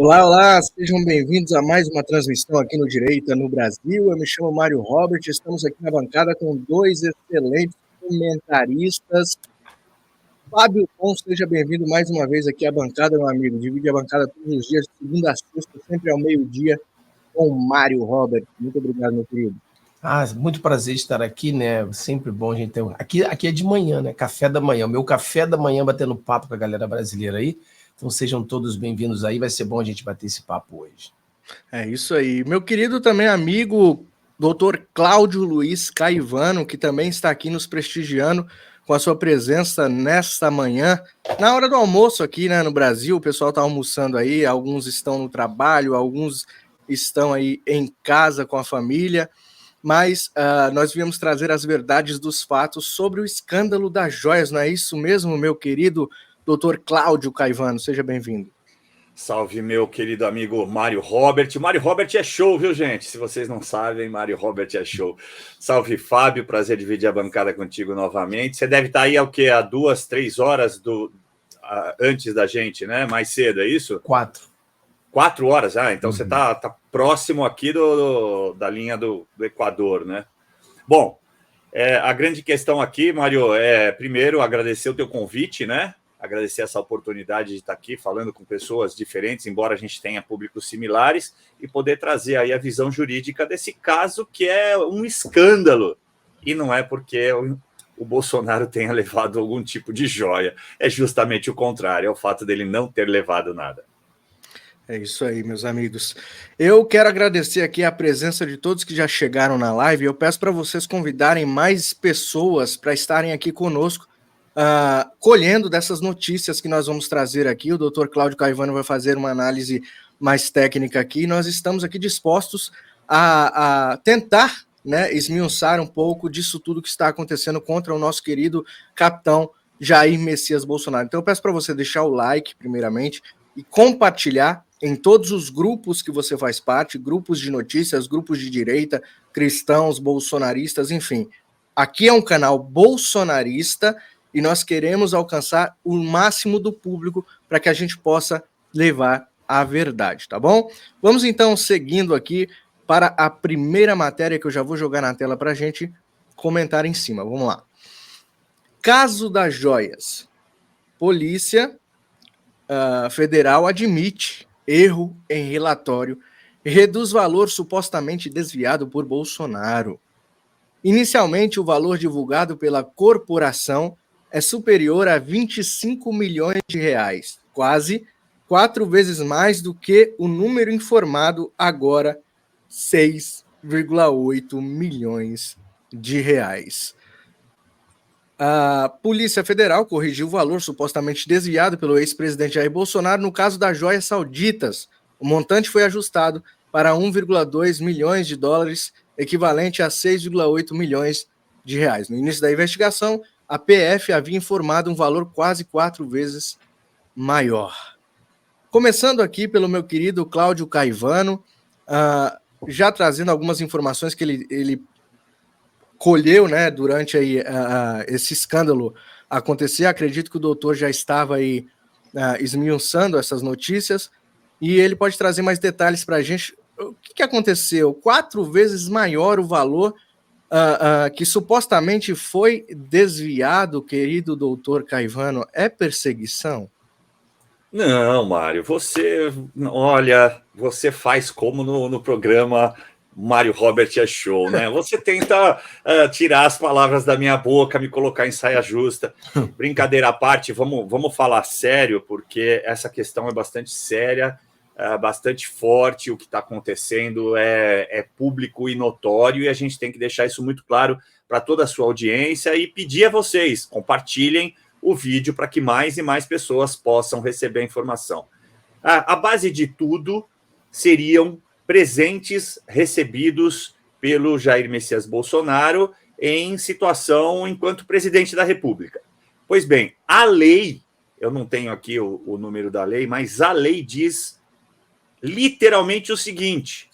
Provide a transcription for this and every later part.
Olá, olá, sejam bem-vindos a mais uma transmissão aqui no Direita no Brasil. Eu me chamo Mário Robert, estamos aqui na bancada com dois excelentes comentaristas. Fábio Tom, seja bem-vindo mais uma vez aqui à bancada, meu amigo. Divide a bancada todos os dias, de segunda a sexta, sempre ao meio-dia, com o Mário Robert. Muito obrigado, meu querido. Muito prazer estar aqui, né? Sempre bom a gente ter. Aqui é de manhã, né? Café da manhã. O meu café da manhã batendo papo com a galera brasileira aí. Então sejam todos bem-vindos aí. Vai ser bom a gente bater esse papo hoje. É isso aí. Meu querido também amigo, doutor Cláudio Luiz Caivano, que também está aqui nos prestigiando com a sua presença nesta manhã. Na hora do almoço aqui, né, no Brasil, o pessoal está almoçando aí, alguns estão no trabalho, alguns estão aí em casa com a família. Mas nós viemos trazer as verdades dos fatos sobre o escândalo das joias, não é isso mesmo, meu querido doutor Cláudio Caivano? Seja bem-vindo. Salve, meu querido amigo Mário Robert. Mário Robert é show, viu, gente? Se vocês não sabem, Mário Robert é show. Salve, Fábio. Prazer dividir a bancada contigo novamente. Você deve estar aí há 2, 3 horas antes da gente, né? Mais cedo, é isso? 4 horas? Então você tá próximo aqui da linha do Equador, né? Bom, a grande questão aqui, Mário, primeiro agradecer o teu convite, né? Agradecer essa oportunidade de estar aqui falando com pessoas diferentes, embora a gente tenha públicos similares, e poder trazer aí a visão jurídica desse caso, que é um escândalo. E não é porque o Bolsonaro tenha levado algum tipo de joia, é justamente o contrário, é o fato dele não ter levado nada. É isso aí, meus amigos. Eu quero agradecer aqui a presença de todos que já chegaram na live. Eu peço para vocês convidarem mais pessoas para estarem aqui conosco, colhendo dessas notícias que nós vamos trazer aqui. O doutor Cláudio Caivano vai fazer uma análise mais técnica aqui. Nós estamos aqui dispostos a tentar, né, esmiuçar um pouco disso tudo que está acontecendo contra o nosso querido capitão Jair Messias Bolsonaro. Então eu peço para você deixar o like, primeiramente, e compartilhar em todos os grupos que você faz parte, grupos de notícias, grupos de direita, cristãos, bolsonaristas, enfim. Aqui é um canal bolsonarista e nós queremos alcançar o máximo do público para que a gente possa levar a verdade, tá bom? Vamos então seguindo aqui para a primeira matéria que eu já vou jogar na tela para a gente comentar em cima. Vamos lá. Caso das joias. Polícia Federal admite erro em relatório e reduz valor supostamente desviado por Bolsonaro. Inicialmente, o valor divulgado pela corporação é superior a 25 milhões de reais, quase 4 vezes mais do que o número informado agora, 6,8 milhões de reais. A Polícia Federal corrigiu o valor supostamente desviado pelo ex-presidente Jair Bolsonaro no caso das joias sauditas. O montante foi ajustado para 1,2 milhões de dólares, equivalente a 6,8 milhões de reais. No início da investigação, a PF havia informado um valor quase 4 vezes maior. Começando aqui pelo meu querido Cláudio Caivano, já trazendo algumas informações que ele colheu, né, durante aí, esse escândalo acontecer. Acredito que o doutor já estava aí esmiuçando essas notícias e ele pode trazer mais detalhes para a gente. O que aconteceu? 4 vezes maior o valor que supostamente foi desviado, querido doutor Caivano. É perseguição? Não, Mário, você faz como no programa Mário Robert é show, né? Você tenta tirar as palavras da minha boca, me colocar em saia justa. Brincadeira à parte, vamos falar sério, porque essa questão é bastante séria, bastante forte. O que está acontecendo é público e notório, e a gente tem que deixar isso muito claro para toda a sua audiência e pedir a vocês, compartilhem o vídeo para que mais e mais pessoas possam receber a informação. A base de tudo seriam presentes recebidos pelo Jair Messias Bolsonaro em situação enquanto presidente da República. Pois bem, a lei, eu não tenho aqui o número da lei, mas a lei diz literalmente o seguinte: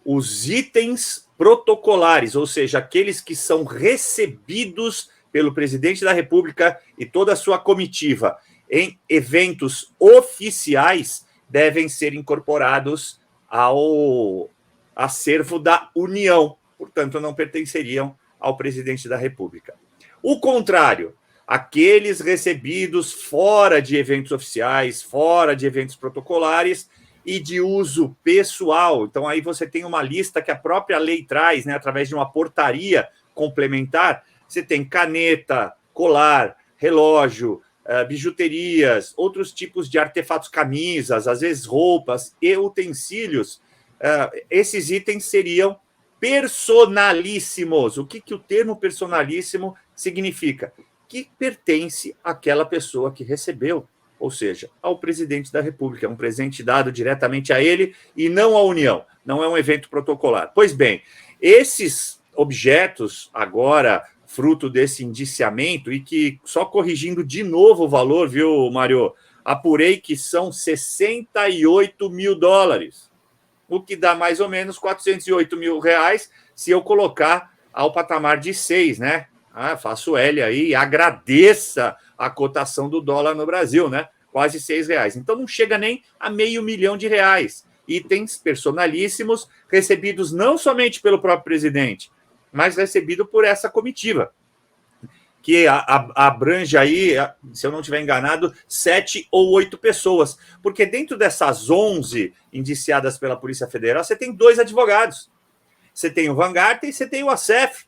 os itens protocolares, ou seja, aqueles que são recebidos pelo presidente da República e toda a sua comitiva em eventos oficiais, devem ser incorporados ao acervo da União, portanto, não pertenceriam ao presidente da República. O contrário, aqueles recebidos fora de eventos oficiais, fora de eventos protocolares e de uso pessoal. Então, aí você tem uma lista que a própria lei traz, né, através de uma portaria complementar. Você tem caneta, colar, relógio, bijuterias, outros tipos de artefatos, camisas, às vezes roupas e utensílios. Esses itens seriam personalíssimos. O que o termo personalíssimo significa? Que pertence àquela pessoa que recebeu, ou seja, ao presidente da República. É um presente dado diretamente a ele e não à União. Não é um evento protocolar. Pois bem, esses objetos, agora fruto desse indiciamento, e que, só corrigindo de novo o valor, viu, Mário? Apurei que são 68 mil dólares, o que dá mais ou menos 408 mil reais, se eu colocar ao patamar de 6, né? Faço L aí, agradeça a cotação do dólar no Brasil, né? Quase R$6. Então não chega nem a R$500 mil. Itens personalíssimos recebidos não somente pelo próprio presidente, mas recebido por essa comitiva, que abrange aí, se eu não estiver enganado, 7 ou 8 pessoas. Porque dentro dessas 11 indiciadas pela Polícia Federal, você tem 2 advogados. Você tem o Van Garten e você tem o Assef.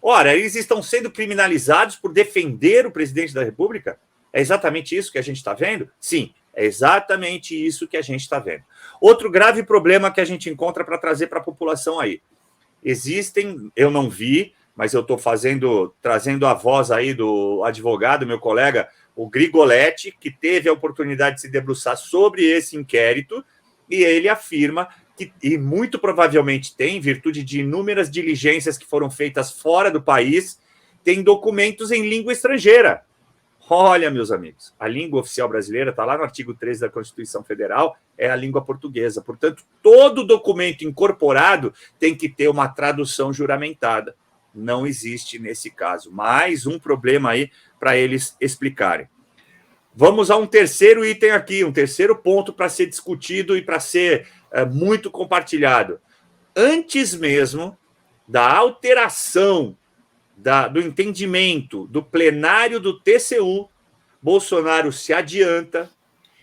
Ora, eles estão sendo criminalizados por defender o presidente da República? É exatamente isso que a gente está vendo? Sim, é exatamente isso que a gente está vendo. Outro grave problema que a gente encontra para trazer para a população aí. Existem, eu não vi, mas eu estou trazendo a voz aí do advogado, meu colega, o Grigoletti, que teve a oportunidade de se debruçar sobre esse inquérito, e ele afirma que, e muito provavelmente tem, em virtude de inúmeras diligências que foram feitas fora do país, tem documentos em língua estrangeira. Olha, meus amigos, a língua oficial brasileira está lá no artigo 13 da Constituição Federal, é a língua portuguesa. Portanto, todo documento incorporado tem que ter uma tradução juramentada. Não existe nesse caso. Mais um problema aí para eles explicarem. Vamos a um terceiro item aqui, um terceiro ponto para ser discutido e para ser muito compartilhado. Antes mesmo da alteração do entendimento do plenário do TCU, Bolsonaro se adianta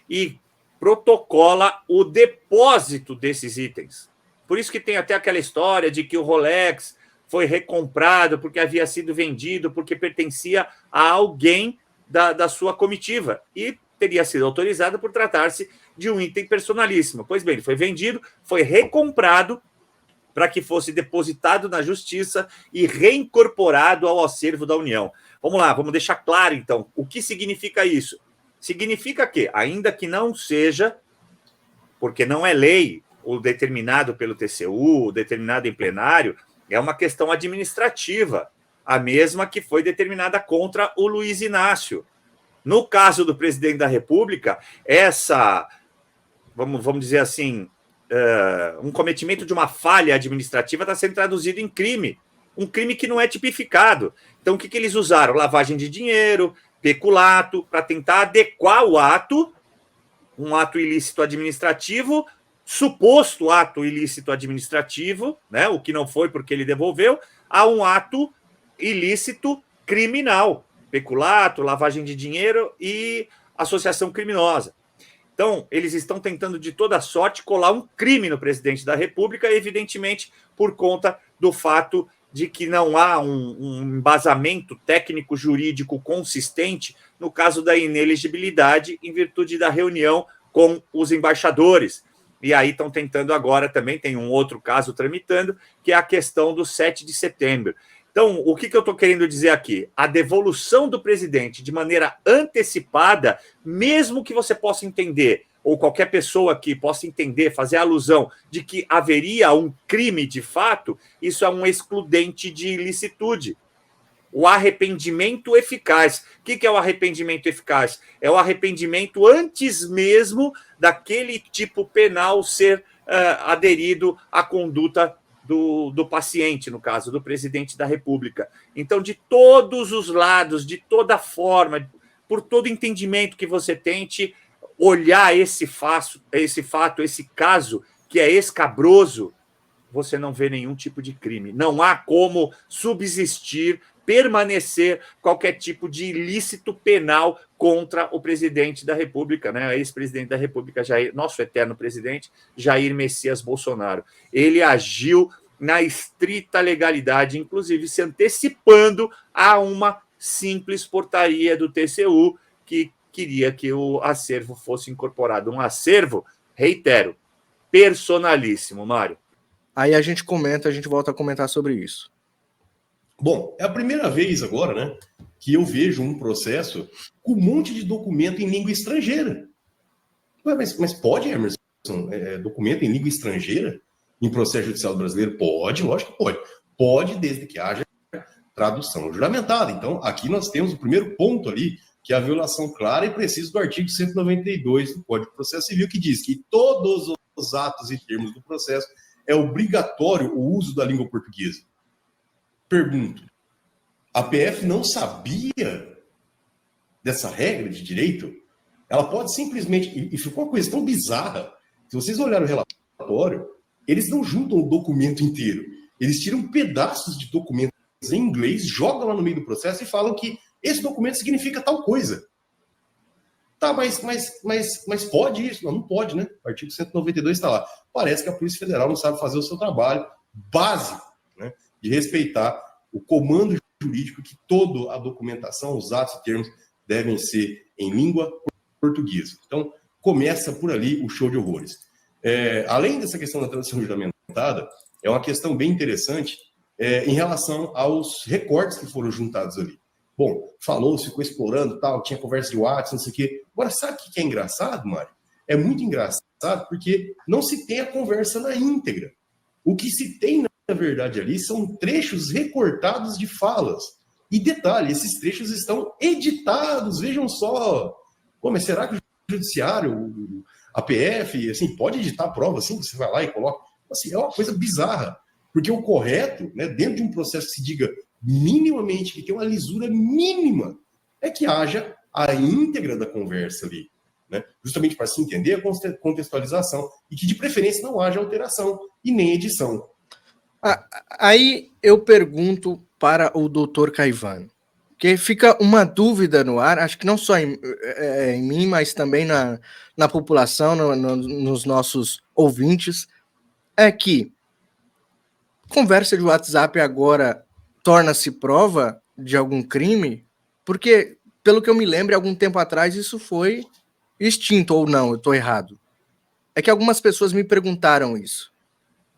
e protocola o depósito desses itens. Por isso que tem até aquela história de que o Rolex foi recomprado porque havia sido vendido, porque pertencia a alguém da sua comitiva e teria sido autorizado por tratar-se de um item personalíssimo. Pois bem, ele foi vendido, foi recomprado para que fosse depositado na Justiça e reincorporado ao acervo da União. Vamos lá, vamos deixar claro, então, o que significa isso. Significa que, ainda que não seja, porque não é lei, o determinado pelo TCU, o determinado em plenário, é uma questão administrativa, a mesma que foi determinada contra o Luiz Inácio. No caso do presidente da República, essa, vamos dizer assim, um cometimento de uma falha administrativa está sendo traduzido em crime, um crime que não é tipificado. Então, o que eles usaram? Lavagem de dinheiro, peculato, para tentar adequar o ato, um ato ilícito administrativo, suposto ato ilícito administrativo, né, o que não foi porque ele devolveu, a um ato ilícito criminal, peculato, lavagem de dinheiro e associação criminosa. Então, eles estão tentando de toda sorte colar um crime no presidente da República, evidentemente por conta do fato de que não há um embasamento técnico-jurídico consistente no caso da inelegibilidade em virtude da reunião com os embaixadores. E aí estão tentando agora também, tem um outro caso tramitando, que é a questão do 7 de setembro. Então, o que eu estou querendo dizer aqui? A devolução do presidente de maneira antecipada, mesmo que você possa entender, ou qualquer pessoa que possa entender, fazer alusão de que haveria um crime de fato, isso é um excludente de ilicitude. O arrependimento eficaz. O que é o arrependimento eficaz? É o arrependimento antes mesmo daquele tipo penal ser aderido à conduta do paciente, no caso, do presidente da República. Então, de todos os lados, de toda forma, por todo entendimento que você tente, olhar esse fato, esse caso que é escabroso, você não vê nenhum tipo de crime. Não há como subsistir, permanecer qualquer tipo de ilícito penal contra o presidente da República, né? Ex-presidente da República, nosso eterno presidente, Jair Messias Bolsonaro. Ele agiu na estrita legalidade, inclusive se antecipando a uma simples portaria do TCU que queria que o acervo fosse incorporado. Um acervo, reitero, personalíssimo, Mário. Aí a gente volta a comentar sobre isso. Bom, é a primeira vez agora, né, que eu vejo um processo com um monte de documento em língua estrangeira. Mas pode, Emerson, documento em língua estrangeira em processo judicial brasileiro? Pode, lógico que pode. Pode, desde que haja tradução juramentada. Então, aqui nós temos o primeiro ponto ali, que é a violação clara e precisa do artigo 192 do Código de Processo Civil, que diz que todos os atos e termos do processo é obrigatório o uso da língua portuguesa. Pergunto, a PF não sabia dessa regra de direito? Ela pode simplesmente... E ficou uma coisa tão bizarra. Se vocês olharem o relatório, eles não juntam o documento inteiro. Eles tiram pedaços de documentos em inglês, jogam lá no meio do processo e falam que esse documento significa tal coisa. Tá, mas pode isso? Não pode, né? O artigo 192 está lá. Parece que a Polícia Federal não sabe fazer o seu trabalho básico, né, de respeitar o comando jurídico que toda a documentação, os atos e termos devem ser em língua portuguesa. Então, começa por ali o show de horrores. Além dessa questão da tradução juramentada, é uma questão bem interessante em relação aos recortes que foram juntados ali. Bom, falou, ficou explorando, tal, tinha conversa de WhatsApp, não sei o quê. Agora, sabe o que é engraçado, Mário? É muito engraçado porque não se tem a conversa na íntegra. O que se tem, na verdade, ali são trechos recortados de falas. E detalhe, esses trechos estão editados, vejam só. Pô, mas será que o judiciário, a PF, assim, pode editar a prova assim? Você vai lá e coloca... Assim, é uma coisa bizarra. Porque o correto, né, dentro de um processo que se diga minimamente, que tem uma lisura mínima, é que haja a íntegra da conversa ali, né? Justamente para se entender a contextualização e que, de preferência, não haja alteração e nem edição. Aí eu pergunto para o doutor Caivano, que fica uma dúvida no ar, acho que não só em mim, mas também na população, nos nossos ouvintes, é que conversa de WhatsApp agora torna-se prova de algum crime? Porque, pelo que eu me lembro, algum tempo atrás isso foi extinto, ou não, eu estou errado. É que algumas pessoas me perguntaram isso.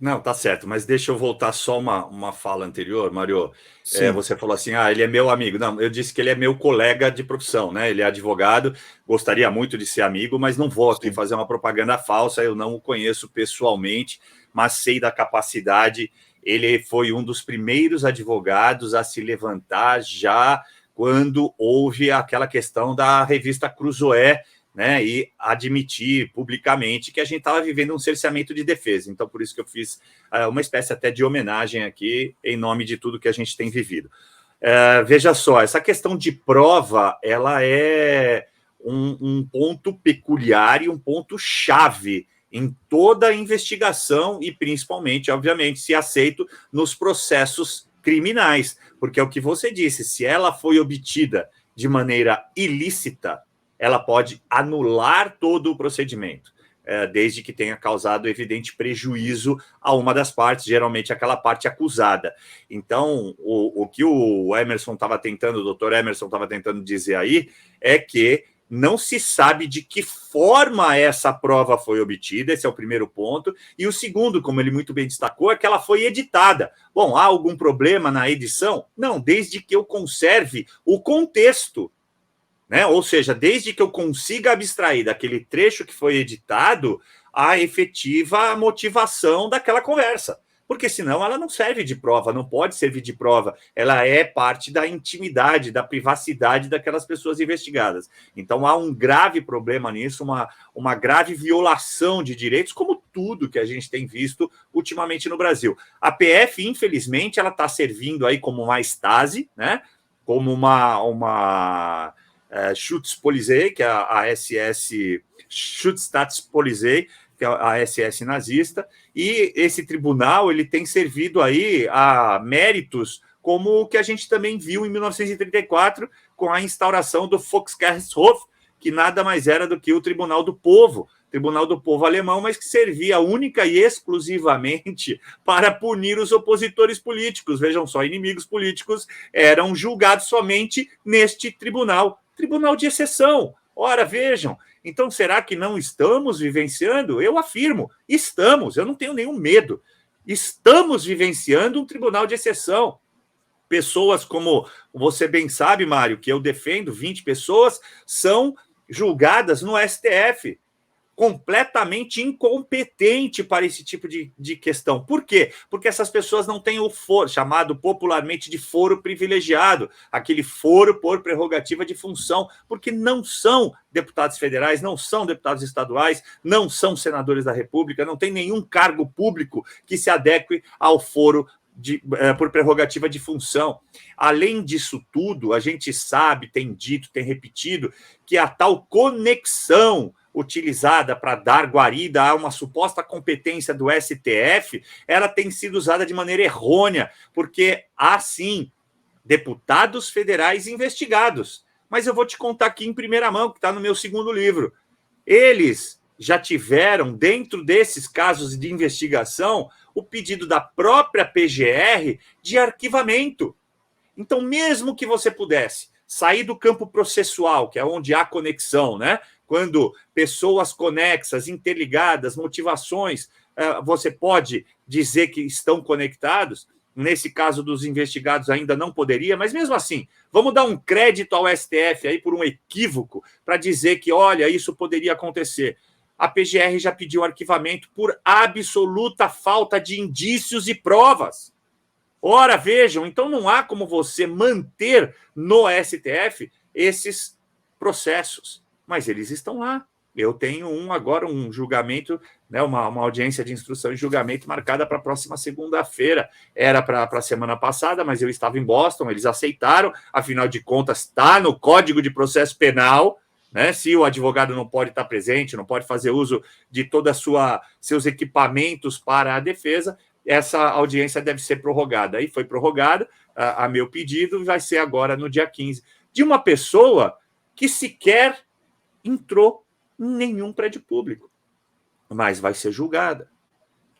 Não, tá certo, mas deixa eu voltar só uma fala anterior, Mário. Você falou assim, ele é meu amigo. Não, eu disse que ele é meu colega de profissão, né? Ele é advogado, gostaria muito de ser amigo, mas não voto em fazer uma propaganda falsa, eu não o conheço pessoalmente, mas sei da capacidade. Ele foi um dos primeiros advogados a se levantar já quando houve aquela questão da revista Cruzoé, né, e admitir publicamente que a gente estava vivendo um cerceamento de defesa. Então, por isso que eu fiz uma espécie até de homenagem aqui, em nome de tudo que a gente tem vivido. Veja só, essa questão de prova, ela é um ponto peculiar e um ponto chave em toda a investigação e, principalmente, obviamente, se aceito nos processos criminais, porque é o que você disse, se ela foi obtida de maneira ilícita, ela pode anular todo o procedimento, desde que tenha causado evidente prejuízo a uma das partes, geralmente aquela parte acusada. Então, o que o Emerson estava tentando, o doutor Emerson estava tentando dizer aí, é que não se sabe de que forma essa prova foi obtida, esse é o primeiro ponto. E o segundo, como ele muito bem destacou, é que ela foi editada. Bom, há algum problema na edição? Não, desde que eu conserve o contexto, né? Ou seja, desde que eu consiga abstrair daquele trecho que foi editado a efetiva motivação daquela conversa. Porque senão ela não serve de prova, não pode servir de prova. Ela é parte da intimidade, da privacidade daquelas pessoas investigadas. Então há um grave problema nisso, uma grave violação de direitos, como tudo que a gente tem visto ultimamente no Brasil. A PF, infelizmente, ela está servindo aí como uma estase, né? Como uma Schutzpolizei, que é a SS Schutzstaatspolizei, que é a SS nazista, e esse tribunal ele tem servido aí a méritos como o que a gente também viu em 1934 com a instauração do Volksgerichtshof, que nada mais era do que o Tribunal do Povo alemão, mas que servia única e exclusivamente para punir os opositores políticos. Vejam só, inimigos políticos eram julgados somente neste tribunal de exceção. Ora, vejam, então será que não estamos vivenciando? Eu afirmo, estamos, eu não tenho nenhum medo. Estamos vivenciando um tribunal de exceção. Pessoas como você bem sabe, Mário, que eu defendo, 20 pessoas, são julgadas no STF, completamente incompetente para esse tipo de questão. Por quê? Porque essas pessoas não têm o foro, chamado popularmente de foro privilegiado, aquele foro por prerrogativa de função, porque não são deputados federais, não são deputados estaduais, não são senadores da República, não tem nenhum cargo público que se adeque ao foro por prerrogativa de função. Além disso tudo, a gente sabe, tem dito, tem repetido, que a tal conexão utilizada para dar guarida a uma suposta competência do STF, ela tem sido usada de maneira errônea, porque há, sim, deputados federais investigados. Mas eu vou te contar aqui em primeira mão, que está no meu segundo livro. Eles já tiveram, dentro desses casos de investigação, o pedido da própria PGR de arquivamento. Então, mesmo que você pudesse sair do campo processual, que é onde há conexão, né? Quando pessoas conexas, interligadas, motivações, você pode dizer que estão conectados. Nesse caso dos investigados ainda não poderia, mas mesmo assim, vamos dar um crédito ao STF aí por um equívoco para dizer que, olha, isso poderia acontecer. A PGR já pediu arquivamento por absoluta falta de indícios e provas. Ora, vejam, então não há como você manter no STF esses processos, mas eles estão lá. Eu tenho agora um julgamento, né, uma audiência de instrução e julgamento marcada para a próxima segunda-feira. Era para a semana passada, mas eu estava em Boston, eles aceitaram, afinal de contas, está no Código de Processo Penal, né? Se o advogado não pode estar presente, não pode fazer uso de todos seus equipamentos para a defesa, essa audiência deve ser prorrogada. Aí foi prorrogada a meu pedido, vai ser agora no dia 15, de uma pessoa que sequer entrou em nenhum prédio público, mas vai ser julgada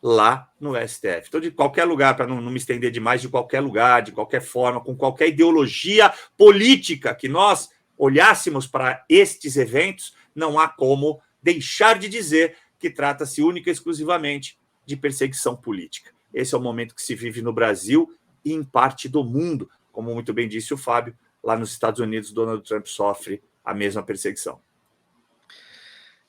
lá no STF. Então, de qualquer lugar, para não me estender demais, de qualquer lugar, de qualquer forma, com qualquer ideologia política que nós olhássemos para estes eventos, não há como deixar de dizer que trata-se única e exclusivamente de perseguição política. Esse é o momento que se vive no Brasil e em parte do mundo. Como muito bem disse o Fábio, lá nos Estados Unidos, Donald Trump sofre a mesma perseguição.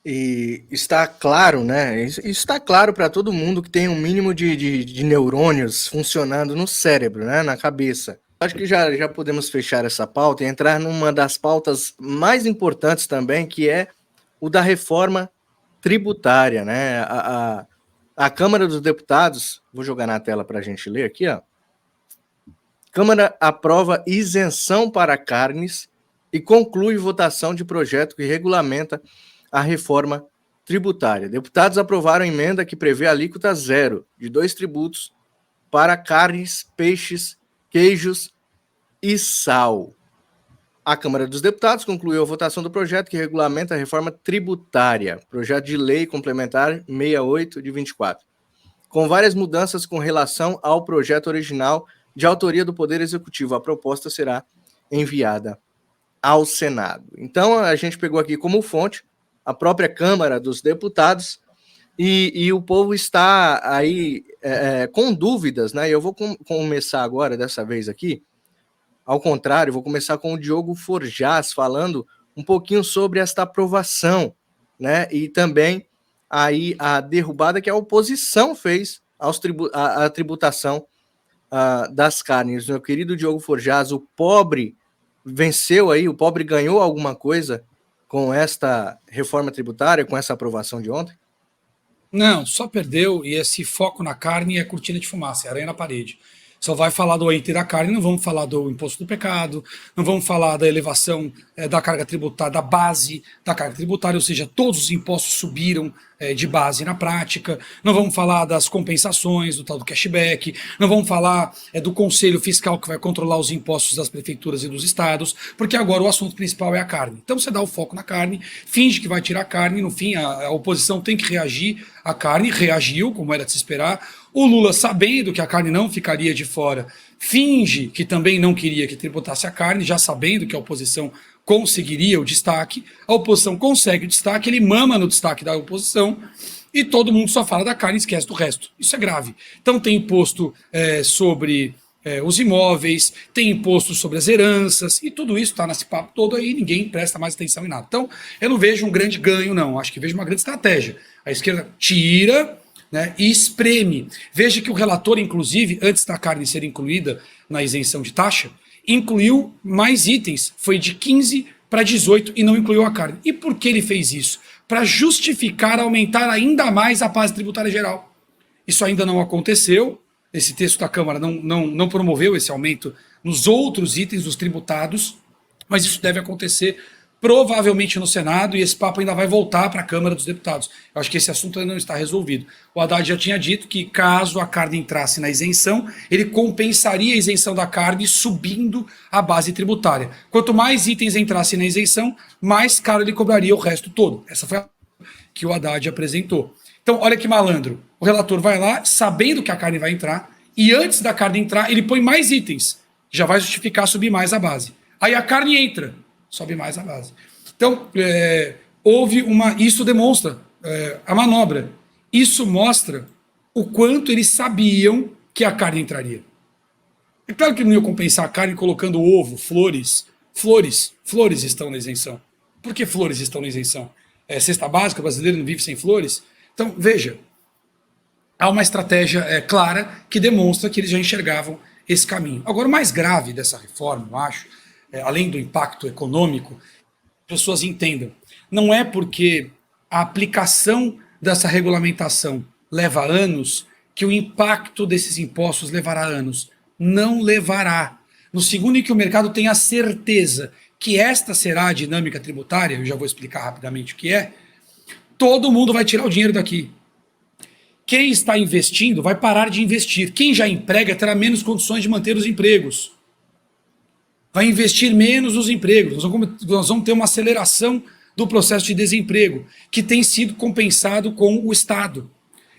E está claro, né? Está claro para todo mundo que tem um mínimo de neurônios funcionando no cérebro, né? Na cabeça. Acho que já podemos fechar essa pauta e entrar numa das pautas mais importantes também, que é o da reforma tributária, né? A Câmara dos Deputados, vou jogar na tela para a gente ler aqui, ó. Câmara aprova isenção para carnes e conclui votação de projeto que regulamenta a reforma tributária. Deputados aprovaram emenda que prevê alíquota zero de 2 tributos para carnes, peixes, queijos e sal. A Câmara dos Deputados concluiu a votação do projeto que regulamenta a reforma tributária, projeto de lei complementar 68 de 24, com várias mudanças com relação ao projeto original de autoria do Poder Executivo. A proposta será enviada ao Senado. Então, a gente pegou aqui como fonte a própria Câmara dos Deputados e o povo está aí com dúvidas, né? Eu vou começar agora, dessa vez aqui, ao contrário, vou começar com o Diogo Forjaz, falando um pouquinho sobre esta aprovação, né? E também aí a derrubada que a oposição fez à tributação das carnes. Meu querido Diogo Forjaz, o pobre venceu aí, o pobre ganhou alguma coisa com esta reforma tributária, com essa aprovação de ontem? Não, só perdeu, e esse foco na carne é cortina de fumaça, é aranha na parede. Só vai falar do item da carne, não vamos falar do imposto do pecado, não vamos falar da elevação da carga tributária, da base da carga tributária, ou seja, todos os impostos subiram de base na prática, não vamos falar das compensações, do tal do cashback, não vamos falar do conselho fiscal que vai controlar os impostos das prefeituras e dos estados, porque agora o assunto principal é a carne. Então você dá o foco na carne, finge que vai tirar a carne, no fim a oposição tem que reagir à carne, reagiu, como era de se esperar. O Lula, sabendo que a carne não ficaria de fora, finge que também não queria que tributasse a carne, já sabendo que a oposição conseguiria o destaque. A oposição consegue o destaque, ele mama no destaque da oposição e todo mundo só fala da carne e esquece do resto. Isso é grave. Então tem imposto sobre os imóveis, tem imposto sobre as heranças e tudo isso está nesse papo todo aí, ninguém presta mais atenção em nada. Então eu não vejo um grande ganho, não. Acho que vejo uma grande estratégia. A esquerda tira... e espreme. Veja que o relator, inclusive, antes da carne ser incluída na isenção de taxa, incluiu mais itens, foi de 15 para 18 e não incluiu a carne. E por que ele fez isso? Para justificar aumentar ainda mais a base tributária geral. Isso ainda não aconteceu, esse texto da Câmara não promoveu esse aumento nos outros itens dos tributados, mas isso deve acontecer provavelmente no Senado, e esse papo ainda vai voltar para a Câmara dos Deputados. Eu acho que esse assunto ainda não está resolvido. O Haddad já tinha dito que, caso a carne entrasse na isenção, ele compensaria a isenção da carne subindo a base tributária. Quanto mais itens entrassem na isenção, mais caro ele cobraria o resto todo. Essa foi a que o Haddad apresentou. Então, olha que malandro. O relator vai lá, sabendo que a carne vai entrar, e antes da carne entrar, ele põe mais itens. Já vai justificar subir mais a base. Aí a carne entra, sobe mais a base. Então, houve uma... Isso demonstra a manobra. Isso mostra o quanto eles sabiam que a carne entraria. É claro que não iam compensar a carne colocando ovo, flores. Flores estão na isenção. Por que flores estão na isenção? Cesta básica, brasileiro não vive sem flores? Então, veja, há uma estratégia clara que demonstra que eles já enxergavam esse caminho. Agora, o mais grave dessa reforma, eu acho, além do impacto econômico, as pessoas entendam. Não é porque a aplicação dessa regulamentação leva anos que o impacto desses impostos levará anos. Não levará. No segundo em que o mercado tem a certeza que esta será a dinâmica tributária, eu já vou explicar rapidamente o que é, todo mundo vai tirar o dinheiro daqui. Quem está investindo vai parar de investir. Quem já emprega terá menos condições de manter os empregos. Vai investir menos nos empregos. Nós vamos ter uma aceleração do processo de desemprego, que tem sido compensado com o Estado.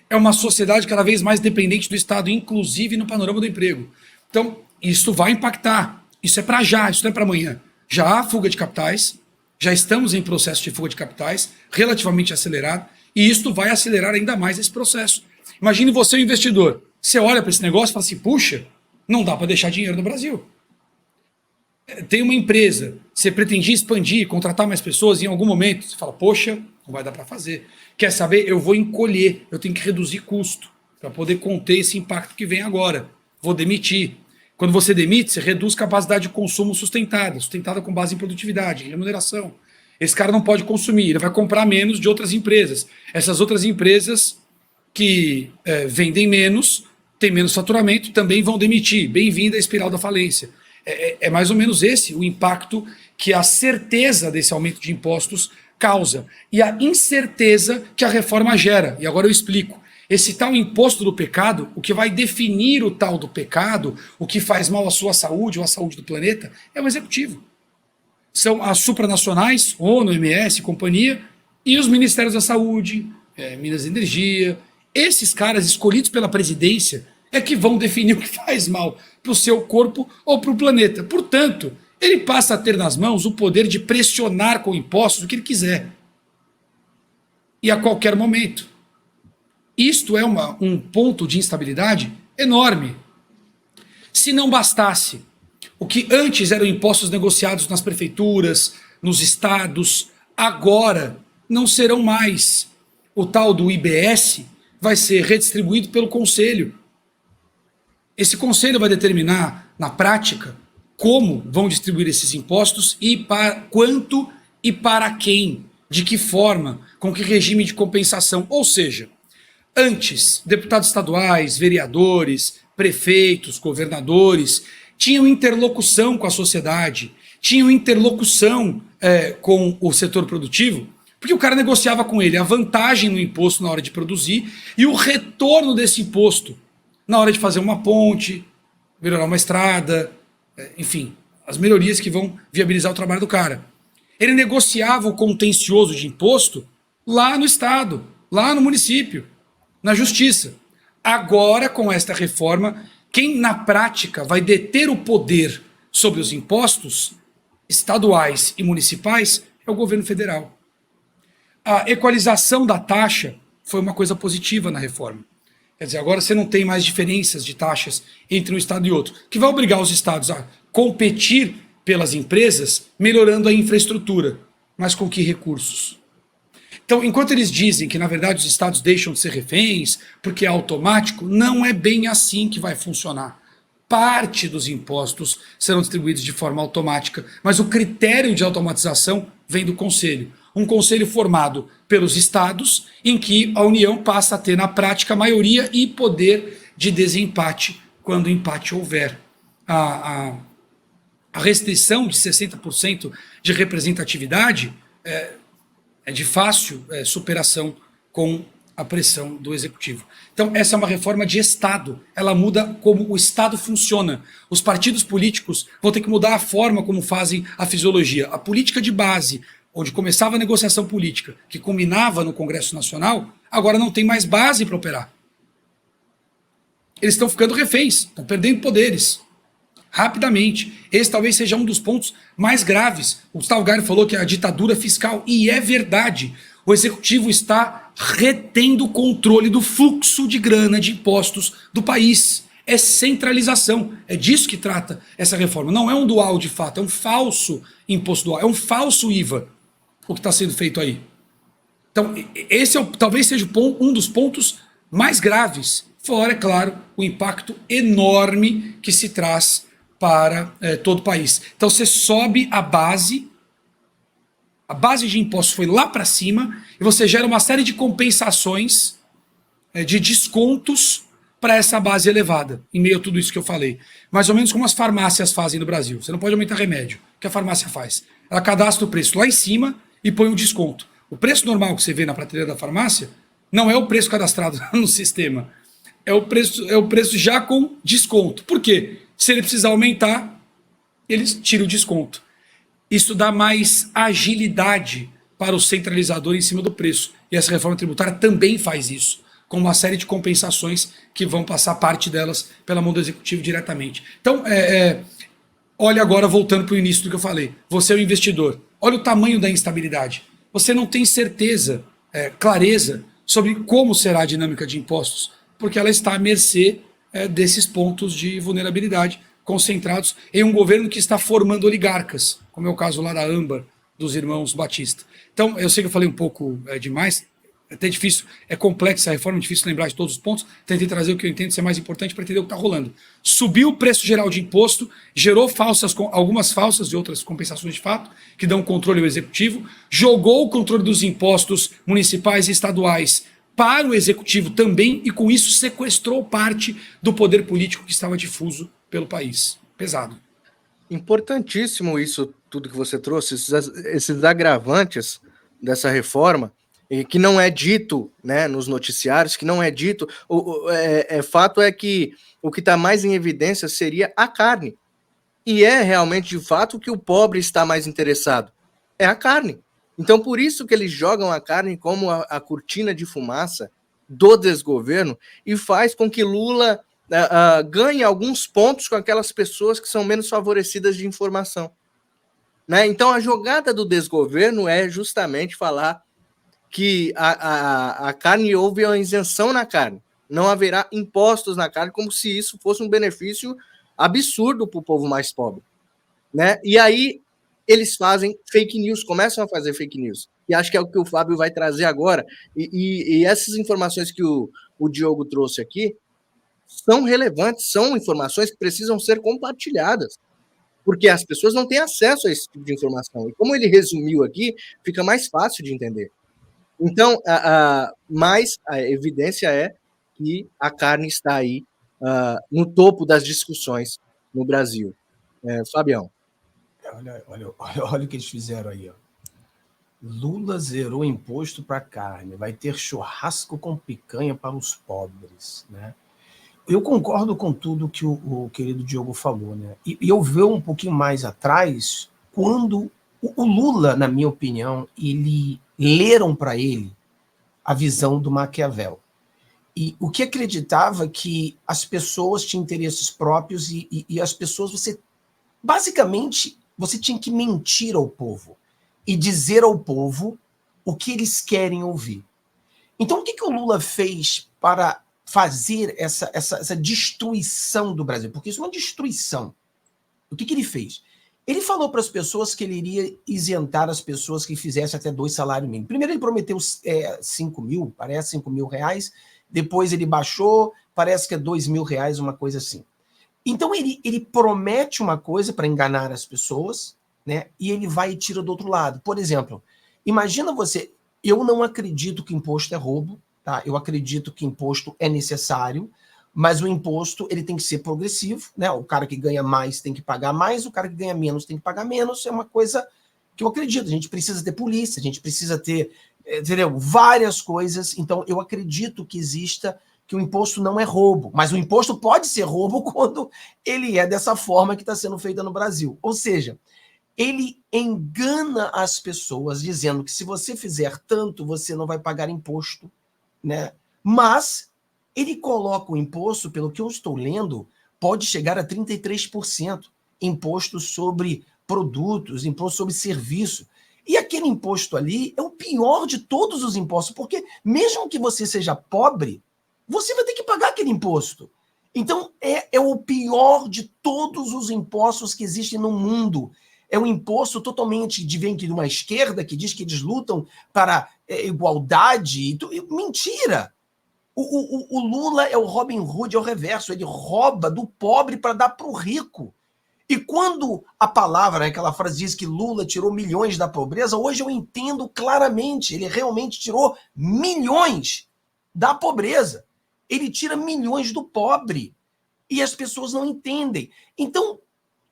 É uma sociedade cada vez mais dependente do Estado, inclusive no panorama do emprego. Então, isso vai impactar. Isso é para já, isso não é para amanhã. Já há fuga de capitais, já estamos em processo de fuga de capitais, relativamente acelerado, e isto vai acelerar ainda mais esse processo. Imagine você, o investidor, você olha para esse negócio e fala assim, puxa, não dá para deixar dinheiro no Brasil. Tem uma empresa, você pretendia expandir, contratar mais pessoas, em algum momento você fala, poxa, não vai dar para fazer. Quer saber? Eu vou encolher, eu tenho que reduzir custo para poder conter esse impacto que vem agora. Vou demitir. Quando você demite, você reduz capacidade de consumo sustentada com base em produtividade, em remuneração. Esse cara não pode consumir, ele vai comprar menos de outras empresas. Essas outras empresas que vendem menos, têm menos faturamento, também vão demitir. Bem-vinda à espiral da falência. É mais ou menos esse o impacto que a certeza desse aumento de impostos causa. E a incerteza que a reforma gera. E agora eu explico. Esse tal imposto do pecado, o que vai definir o tal do pecado, o que faz mal à sua saúde ou à saúde do planeta, é o executivo. São as supranacionais, ONU, OMS, companhia, e os ministérios da saúde, Minas e Energia. Esses caras escolhidos pela presidência é que vão definir o que faz mal para o seu corpo ou para o planeta. Portanto, ele passa a ter nas mãos o poder de pressionar com impostos o que ele quiser. E a qualquer momento. Isto é um ponto de instabilidade enorme. Se não bastasse, o que antes eram impostos negociados nas prefeituras, nos estados, agora não serão mais. O tal do IBS vai ser redistribuído pelo Conselho. Esse Conselho vai determinar, na prática, como vão distribuir esses impostos e para quanto e para quem, de que forma, com que regime de compensação. Ou seja, antes, deputados estaduais, vereadores, prefeitos, governadores, tinham interlocução com a sociedade, tinham interlocução com o setor produtivo, porque o cara negociava com ele a vantagem no imposto na hora de produzir e o retorno desse imposto na hora de fazer uma ponte, melhorar uma estrada, enfim, as melhorias que vão viabilizar o trabalho do cara. Ele negociava o contencioso de imposto lá no estado, lá no município, na justiça. Agora, com esta reforma, quem na prática vai deter o poder sobre os impostos estaduais e municipais é o governo federal. A equalização da taxa foi uma coisa positiva na reforma. Quer dizer, agora você não tem mais diferenças de taxas entre um estado e outro, que vai obrigar os estados a competir pelas empresas, melhorando a infraestrutura. Mas com que recursos? Então, enquanto eles dizem que, na verdade, os estados deixam de ser reféns, porque é automático, não é bem assim que vai funcionar. Parte dos impostos serão distribuídos de forma automática, mas o critério de automatização vem do Conselho. Um conselho formado pelos estados, em que a União passa a ter, na prática, maioria e poder de desempate, quando empate houver. A restrição de 60% de representatividade é de fácil superação com a pressão do Executivo. Então, essa é uma reforma de Estado. Ela muda como o Estado funciona. Os partidos políticos vão ter que mudar a forma como fazem a fisiologia. A política de base, onde começava a negociação política, que culminava no Congresso Nacional, agora não tem mais base para operar. Eles estão ficando reféns, estão perdendo poderes. Rapidamente. Esse talvez seja um dos pontos mais graves. O Gustavo Gaio falou que é a ditadura fiscal, e é verdade. O Executivo está retendo o controle do fluxo de grana de impostos do país. É centralização. É disso que trata essa reforma. Não é um dual de fato, é um falso imposto dual, é um falso IVA o que está sendo feito aí. Então, esse talvez seja um dos pontos mais graves. Fora, é claro, o impacto enorme que se traz para todo o país. Então você sobe a base de impostos foi lá para cima, e você gera uma série de compensações, de descontos para essa base elevada, em meio a tudo isso que eu falei. Mais ou menos como as farmácias fazem no Brasil. Você não pode aumentar remédio. O que a farmácia faz? Ela cadastra o preço lá em cima e põe um desconto. O preço normal que você vê na prateleira da farmácia não é o preço cadastrado no sistema. É o preço já com desconto. Por quê? Se ele precisar aumentar, eles tiram o desconto. Isso dá mais agilidade para o centralizador em cima do preço. E essa reforma tributária também faz isso, com uma série de compensações que vão passar parte delas pela mão do Executivo diretamente. Então, olha agora, voltando para o início do que eu falei. Você é o investidor. Olha o tamanho da instabilidade. Você não tem certeza, clareza, sobre como será a dinâmica de impostos, porque ela está à mercê desses pontos de vulnerabilidade concentrados em um governo que está formando oligarcas, como é o caso lá da Âmbar, dos irmãos Batista. Então, eu sei que eu falei um pouco demais, é até difícil, é complexa a reforma, é difícil lembrar de todos os pontos, tentei trazer o que eu entendo ser mais importante para entender o que está rolando. Subiu o preço geral de imposto, gerou algumas falsas e outras compensações de fato, que dão controle ao Executivo, jogou o controle dos impostos municipais e estaduais para o Executivo também, e com isso sequestrou parte do poder político que estava difuso pelo país. Pesado. Importantíssimo isso, tudo que você trouxe, esses agravantes dessa reforma, que não é dito, né, nos noticiários, que não é dito. Fato é que o que está mais em evidência seria a carne. E é realmente, de fato, o que o pobre está mais interessado. É a carne. Então, por isso que eles jogam a carne como a cortina de fumaça do desgoverno e faz com que Lula ganhe alguns pontos com aquelas pessoas que são menos favorecidas de informação. Né? Então, a jogada do desgoverno é justamente falar que a carne, houve uma isenção na carne. Não haverá impostos na carne, como se isso fosse um benefício absurdo para o povo mais pobre. Né? E aí, eles fazem fake news, começam a fazer fake news. E acho que é o que o Fábio vai trazer agora. E essas informações que o Diogo trouxe aqui são relevantes, são informações que precisam ser compartilhadas, porque as pessoas não têm acesso a esse tipo de informação. E como ele resumiu aqui, fica mais fácil de entender. Então, mas a evidência é que a carne está aí no topo das discussões no Brasil. Fabião. Olha o que eles fizeram aí. Ó. Lula zerou imposto para carne, vai ter churrasco com picanha para os pobres. Né? Eu concordo com tudo que o querido Diogo falou. Né? E eu vejo um pouquinho mais atrás, quando o Lula, na minha opinião, leram para ele a visão do Maquiavel. E o que acreditava que as pessoas tinham interesses próprios e as pessoas, basicamente, você tinha que mentir ao povo e dizer ao povo o que eles querem ouvir. Então, o que o Lula fez para fazer essa destruição do Brasil? Porque isso é uma destruição. O que ele fez? Ele falou para as pessoas que ele iria isentar as pessoas que fizessem até 2 salários mínimos. Primeiro ele prometeu 5 mil, parece 5 mil reais, depois ele baixou, parece que é 2 mil reais, uma coisa assim. Então ele promete uma coisa para enganar as pessoas, né? E ele vai e tira do outro lado. Por exemplo, imagina você, eu não acredito que imposto é roubo, tá? Eu acredito que imposto é necessário, mas o imposto ele tem que ser progressivo, né? O cara que ganha mais tem que pagar mais, o cara que ganha menos tem que pagar menos, é uma coisa que eu acredito. A gente precisa ter polícia, a gente precisa ter, entendeu? Várias coisas. Então, eu acredito que que o imposto não é roubo, mas o imposto pode ser roubo quando ele é dessa forma que está sendo feita no Brasil. Ou seja, ele engana as pessoas dizendo que se você fizer tanto, você não vai pagar imposto, né? Mas ele coloca o imposto, pelo que eu estou lendo, pode chegar a 33%. Imposto sobre produtos, imposto sobre serviço. E aquele imposto ali é o pior de todos os impostos, porque mesmo que você seja pobre, você vai ter que pagar aquele imposto. Então, é o pior de todos os impostos que existem no mundo. É um imposto totalmente vem de uma esquerda que diz que eles lutam para igualdade. Mentira! O Lula é o Robin Hood, é o reverso. Ele rouba do pobre para dar para o rico. E quando a palavra, aquela frase diz que Lula tirou milhões da pobreza, hoje eu entendo claramente. Ele realmente tirou milhões da pobreza. Ele tira milhões do pobre. E as pessoas não entendem. Então,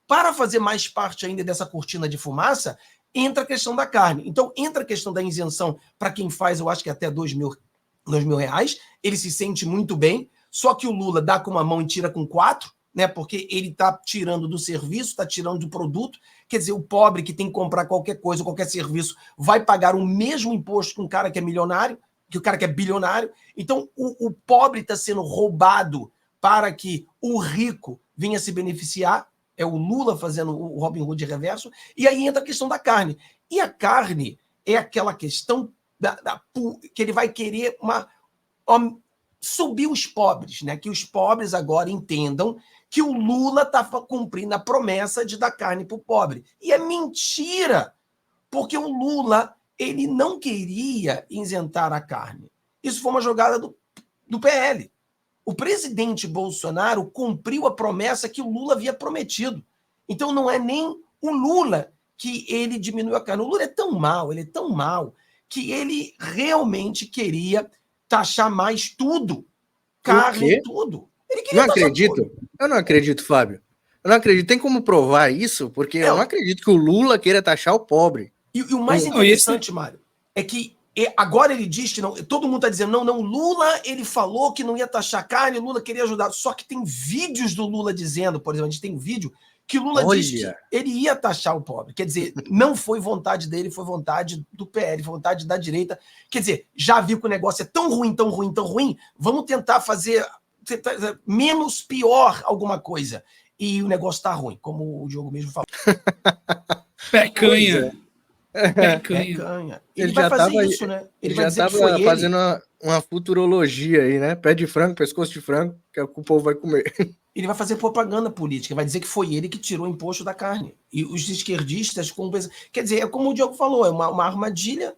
para fazer mais parte ainda dessa cortina de fumaça, entra a questão da carne. Então, entra a questão da isenção para quem faz, eu acho que até 2 mil reais. Ele se sente muito bem, só que o Lula dá com uma mão e tira com 4, né? Porque ele está tirando do serviço, está tirando do produto. Quer dizer, o pobre que tem que comprar qualquer coisa, qualquer serviço, vai pagar o mesmo imposto que um cara que é milionário, que o cara que é bilionário. Então, o pobre está sendo roubado para que o rico venha se beneficiar. É o Lula fazendo o Robin Hood reverso. E aí entra a questão da carne. E a carne é aquela questão que ele vai querer subir os pobres, né? Que os pobres agora entendam que o Lula está cumprindo a promessa de dar carne para o pobre. E é mentira, porque o Lula ele não queria isentar a carne. Isso foi uma jogada do PL. O presidente Bolsonaro cumpriu a promessa que o Lula havia prometido. Então não é nem o Lula que ele diminuiu a carne. O Lula é tão mal, ele é tão mal, que ele realmente queria taxar mais tudo. Carne, tudo. Ele queria não acredito. Tudo. Eu não acredito, Fábio. Eu não acredito. Tem como provar isso? Porque eu não acredito que o Lula queira taxar o pobre. E o mais interessante, Mário, é que agora ele diz que não. Todo mundo está dizendo, não, Lula, ele falou que não ia taxar carne, Lula queria ajudar. Só que tem vídeos do Lula dizendo, por exemplo, a gente tem um vídeo que Lula diz que ele ia taxar o pobre. Quer dizer, não foi vontade dele, foi vontade do PL, foi vontade da direita. Quer dizer, já viu que o negócio é tão ruim, tão ruim, tão ruim, vamos tentar fazer menos pior alguma coisa. E o negócio está ruim, como o Diogo mesmo falou. Pecanha. Pecanha. Ele vai fazer isso, né? Ele já estava fazendo uma futurologia aí, né? Pé de frango, pescoço de frango, que é o que o povo vai comer. Ele vai fazer propaganda política, vai dizer que foi ele que tirou o imposto da carne. E os esquerdistas compensam. Quer dizer, é como o Diogo falou, é uma armadilha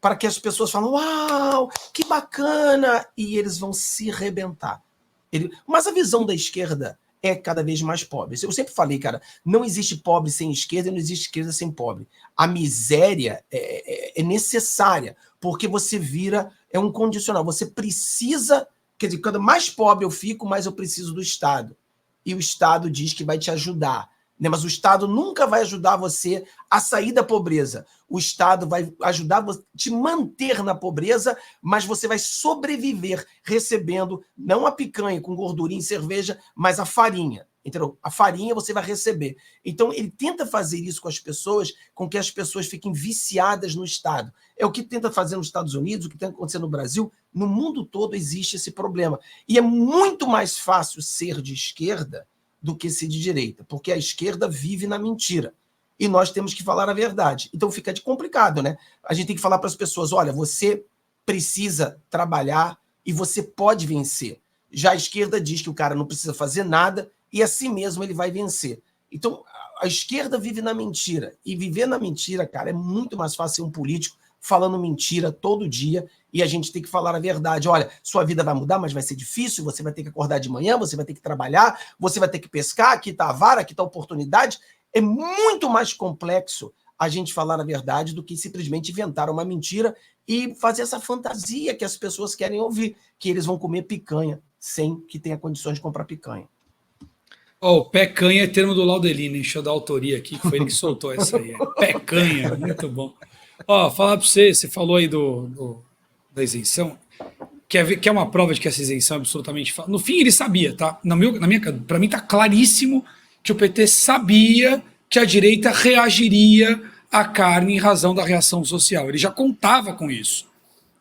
para que as pessoas falem, uau, que bacana! E eles vão se rebentar. Mas a visão da esquerda é cada vez mais pobre. Eu sempre falei, cara, não existe pobre sem esquerda e não existe esquerda sem pobre. A miséria é necessária, porque você vira, é um condicional. Você precisa Quer dizer, quanto mais pobre eu fico, mais eu preciso do Estado. E o Estado diz que vai te ajudar, né? Mas o Estado nunca vai ajudar você a sair da pobreza. O Estado vai ajudar você a te manter na pobreza, mas você vai sobreviver recebendo não a picanha com gordurinha e cerveja, mas a farinha. Entendeu? A farinha você vai receber. Então, ele tenta fazer isso com as pessoas, com que as pessoas fiquem viciadas no Estado. É o que tenta fazer nos Estados Unidos, o que tenta acontecer no Brasil. No mundo todo existe esse problema. E é muito mais fácil ser de esquerda do que ser de direita, porque a esquerda vive na mentira. E nós temos que falar a verdade. Então, fica de complicado, né? A gente tem que falar para as pessoas, olha, você precisa trabalhar e você pode vencer. Já a esquerda diz que o cara não precisa fazer nada e assim mesmo ele vai vencer. Então, a esquerda vive na mentira. E viver na mentira, cara, é muito mais fácil ser um político falando mentira todo dia e a gente tem que falar a verdade. Olha, sua vida vai mudar, mas vai ser difícil, você vai ter que acordar de manhã, você vai ter que trabalhar, você vai ter que pescar, aqui está a vara, aqui está a oportunidade. É muito mais complexo a gente falar a verdade do que simplesmente inventar uma mentira e fazer essa fantasia que as pessoas querem ouvir, que eles vão comer picanha sem que tenha condições de comprar picanha. Pecanha é termo do Laudelino, deixa eu dar autoria aqui, que foi ele que soltou essa aí. Pecanha, muito bom. Falar para você falou aí da isenção, que é uma prova de que essa isenção é absolutamente... No fim, ele sabia, tá? Para mim, tá claríssimo que o PT sabia que a direita reagiria à carne em razão da reação social. Ele já contava com isso.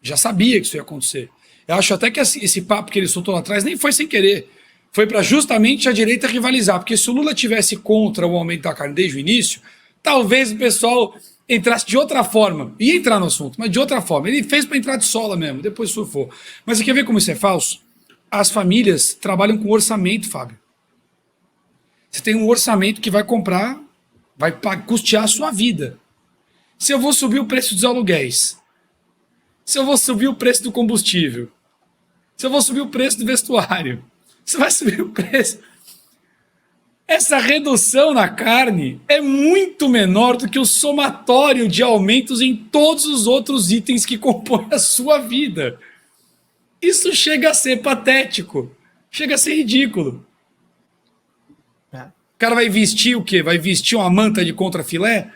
Já sabia que isso ia acontecer. Eu acho até que esse papo que ele soltou lá atrás nem foi sem querer. Foi para justamente a direita rivalizar. Porque se o Lula tivesse contra o aumento da carne desde o início, talvez o pessoal entrasse de outra forma. Ia entrar no assunto, mas de outra forma. Ele fez para entrar de sola mesmo, depois surfou. Mas você quer ver como isso é falso? As famílias trabalham com orçamento, Fábio. Você tem um orçamento que vai comprar, vai custear a sua vida. Se eu vou subir o preço dos aluguéis, se eu vou subir o preço do combustível, se eu vou subir o preço do vestuário, você vai subir o preço. Essa redução na carne é muito menor do que o somatório de aumentos em todos os outros itens que compõem a sua vida. Isso chega a ser patético, chega a ser ridículo. O cara vai vestir o quê? Vai vestir uma manta de contrafilé?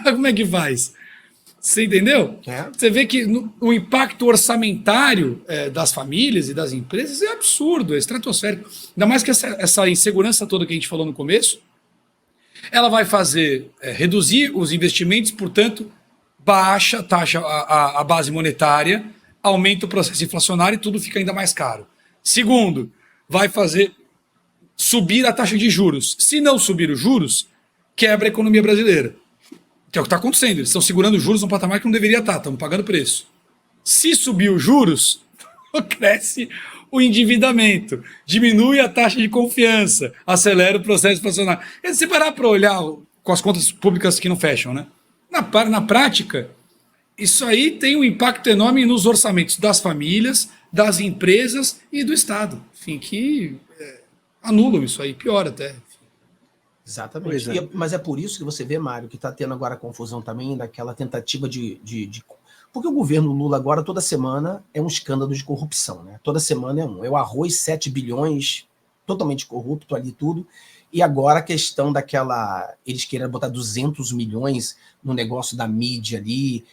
Como é que faz? Você entendeu? Você vê que o impacto orçamentário das famílias e das empresas é absurdo, é estratosférico. Ainda mais que essa insegurança toda que a gente falou no começo, ela vai fazer reduzir os investimentos, portanto, baixa a base monetária, aumenta o processo inflacionário e tudo fica ainda mais caro. Segundo, vai fazer subir a taxa de juros. Se não subir os juros, quebra a economia brasileira. Que é o que está acontecendo. Eles estão segurando os juros num patamar que não deveria estar. Estamos pagando preço. Se subir os juros, cresce o endividamento, diminui a taxa de confiança, acelera o processo inflacionário. E se parar para olhar com as contas públicas que não fecham, né? Na prática, isso aí tem um impacto enorme nos orçamentos das famílias, das empresas e do Estado. Enfim, que anulam isso aí, pior até. Exatamente. Mas é por isso que você vê, Mário, que está tendo agora confusão também daquela tentativa de... Porque o governo Lula agora, toda semana, é um escândalo de corrupção, né? Toda semana é um. É o arroz, 7 bilhões, totalmente corrupto ali tudo. E agora a questão daquela... Eles querem botar 200 milhões no negócio da mídia ali.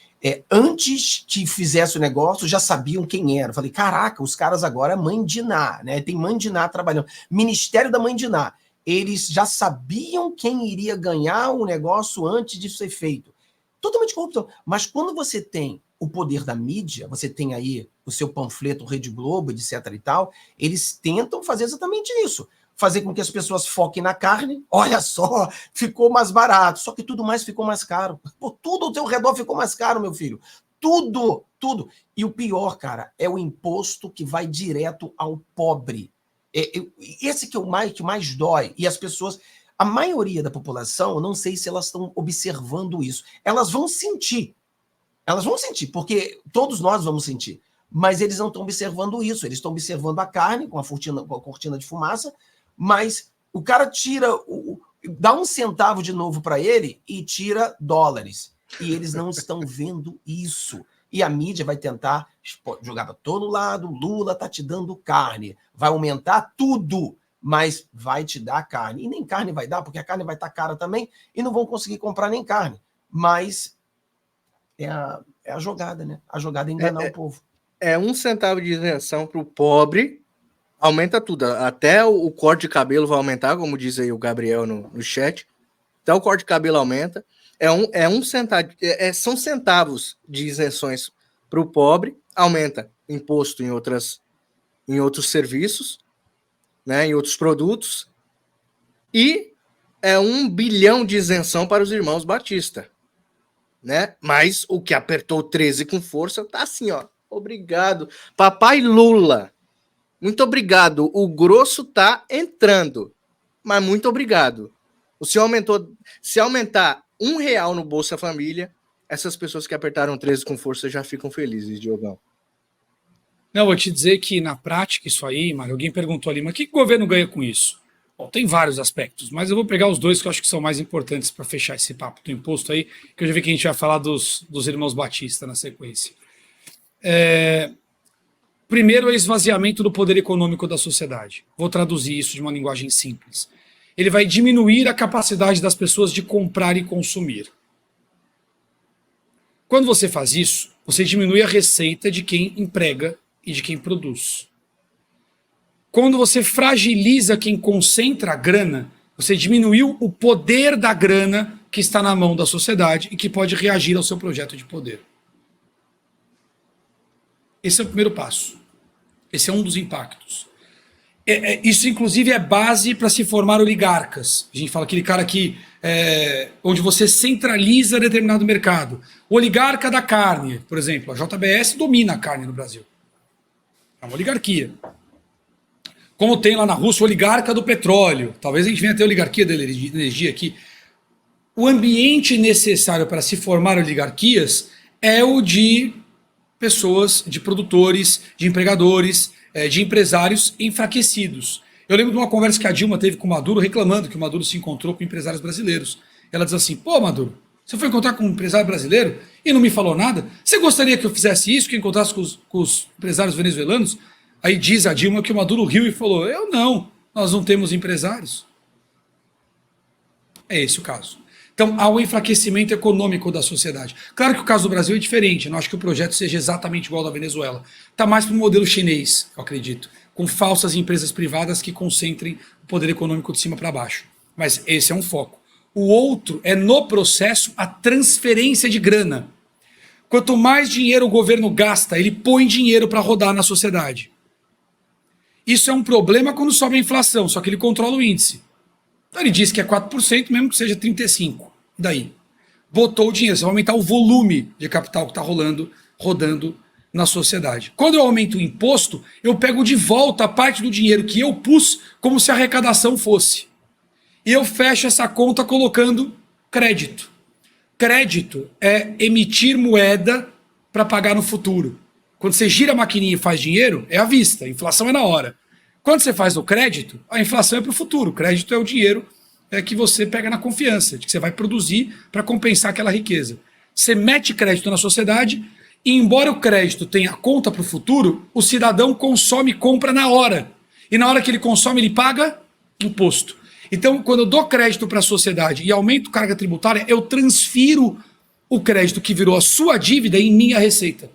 Antes que fizesse o negócio, já sabiam quem era. Eu falei, caraca, os caras agora é Mãe de Ná, né? Tem Mãe de Ná trabalhando. Ministério da Mãe de Ná. Eles já sabiam quem iria ganhar o negócio antes de ser feito. Totalmente corrupção. Mas quando você tem o poder da mídia, você tem aí o seu panfleto Rede Globo, etc e tal, eles tentam fazer exatamente isso. Fazer com que as pessoas foquem na carne. Olha só, ficou mais barato. Só que tudo mais ficou mais caro. Tudo ao teu redor ficou mais caro, meu filho. Tudo. E o pior, cara, é o imposto que vai direto ao pobre. Esse que mais dói. E as pessoas, a maioria da população, eu não sei se elas estão observando isso. Elas vão sentir, porque todos nós vamos sentir. Mas eles não estão observando isso. Eles estão observando a carne com a cortina de fumaça, mas o cara dá um centavo de novo para ele e tira dólares. E eles não estão vendo isso. E a mídia vai tentar jogar para todo lado, Lula tá te dando carne, vai aumentar tudo, mas vai te dar carne. E nem carne vai dar, porque a carne vai estar cara também, e não vão conseguir comprar nem carne. Mas é a jogada, né? A jogada é enganar o povo. É 1 centavo de isenção para o pobre, aumenta tudo. Até o corte de cabelo vai aumentar, como diz aí o Gabriel no chat. Até o corte de cabelo aumenta. Um centavo, são centavos de isenções para o pobre, aumenta imposto em outros serviços, né, em outros produtos, e é 1 bilhão de isenção para os irmãos Batista, né? Mas o que apertou 13 com força tá assim, ó. Obrigado, papai Lula. Muito obrigado. O grosso tá entrando, mas muito obrigado. O senhor aumentou. Se aumentar R$1 no Bolsa Família, essas pessoas que apertaram 13 com força já ficam felizes, Diogão. Não, vou te dizer que na prática isso aí, Mário, alguém perguntou ali, mas o que o governo ganha com isso? Bom, tem vários aspectos, mas eu vou pegar os 2 que eu acho que são mais importantes para fechar esse papo do imposto aí, que eu já vi que a gente vai falar dos irmãos Batista na sequência. Primeiro é o esvaziamento do poder econômico da sociedade. Vou traduzir isso de uma linguagem simples. Ele vai diminuir a capacidade das pessoas de comprar e consumir. Quando você faz isso, você diminui a receita de quem emprega e de quem produz. Quando você fragiliza quem concentra a grana, você diminuiu o poder da grana que está na mão da sociedade e que pode reagir ao seu projeto de poder. Esse é o primeiro passo. Esse é um dos impactos. Isso, inclusive, é base para se formar oligarcas. A gente fala aquele cara que onde você centraliza determinado mercado. O oligarca da carne, por exemplo, a JBS domina a carne no Brasil. É uma oligarquia. Como tem lá na Rússia o oligarca do petróleo. Talvez a gente venha ter a oligarquia da energia aqui. O ambiente necessário para se formar oligarquias é o de pessoas, de produtores, de empregadores, de empresários enfraquecidos. Eu lembro de uma conversa que a Dilma teve com o Maduro, reclamando que o Maduro se encontrou com empresários brasileiros. Ela diz assim, pô, Maduro, você foi encontrar com um empresário brasileiro e não me falou nada? Você gostaria que eu fizesse isso, que eu encontrasse com os empresários venezuelanos? Aí diz a Dilma que o Maduro riu e falou, eu não, nós não temos empresários. É esse o caso. Então, há um enfraquecimento econômico da sociedade. Claro que o caso do Brasil é diferente, eu não acho que o projeto seja exatamente igual ao da Venezuela. Está mais para o modelo chinês, eu acredito, com falsas empresas privadas que concentrem o poder econômico de cima para baixo. Mas esse é um foco. O outro é, no processo, a transferência de grana. Quanto mais dinheiro o governo gasta, ele põe dinheiro para rodar na sociedade. Isso é um problema quando sobe a inflação, só que ele controla o índice. Então ele diz que é 4%, mesmo que seja 35%. Daí, botou o dinheiro, você vai aumentar o volume de capital que está rodando na sociedade. Quando eu aumento o imposto, eu pego de volta a parte do dinheiro que eu pus como se a arrecadação fosse. E eu fecho essa conta colocando crédito. Crédito é emitir moeda para pagar no futuro. Quando você gira a maquininha e faz dinheiro, é à vista, a inflação é na hora. Quando você faz o crédito, a inflação é para o futuro. O crédito é o dinheiro que você pega na confiança, de que você vai produzir para compensar aquela riqueza. Você mete crédito na sociedade e, embora o crédito tenha conta para o futuro, o cidadão consome e compra na hora. E na hora que ele consome, ele paga imposto. Então, quando eu dou crédito para a sociedade e aumento a carga tributária, eu transfiro o crédito que virou a sua dívida em minha receita.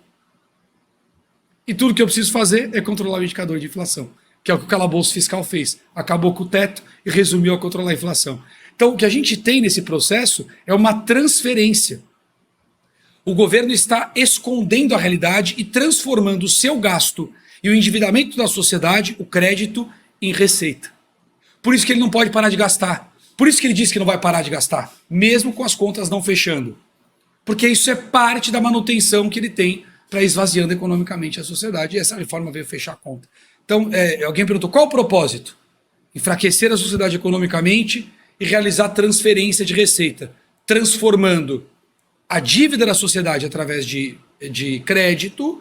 E tudo que eu preciso fazer é controlar o indicador de inflação, que é o que o calabouço fiscal fez. Acabou com o teto e resumiu a controlar a inflação. Então, o que a gente tem nesse processo é uma transferência. O governo está escondendo a realidade e transformando o seu gasto e o endividamento da sociedade, o crédito, em receita. Por isso que ele não pode parar de gastar. Por isso que ele diz que não vai parar de gastar, mesmo com as contas não fechando. Porque isso é parte da manutenção que ele tem para esvaziando economicamente a sociedade, e essa reforma veio fechar a conta. Então, alguém perguntou, qual o propósito? Enfraquecer a sociedade economicamente e realizar transferência de receita, transformando a dívida da sociedade através de crédito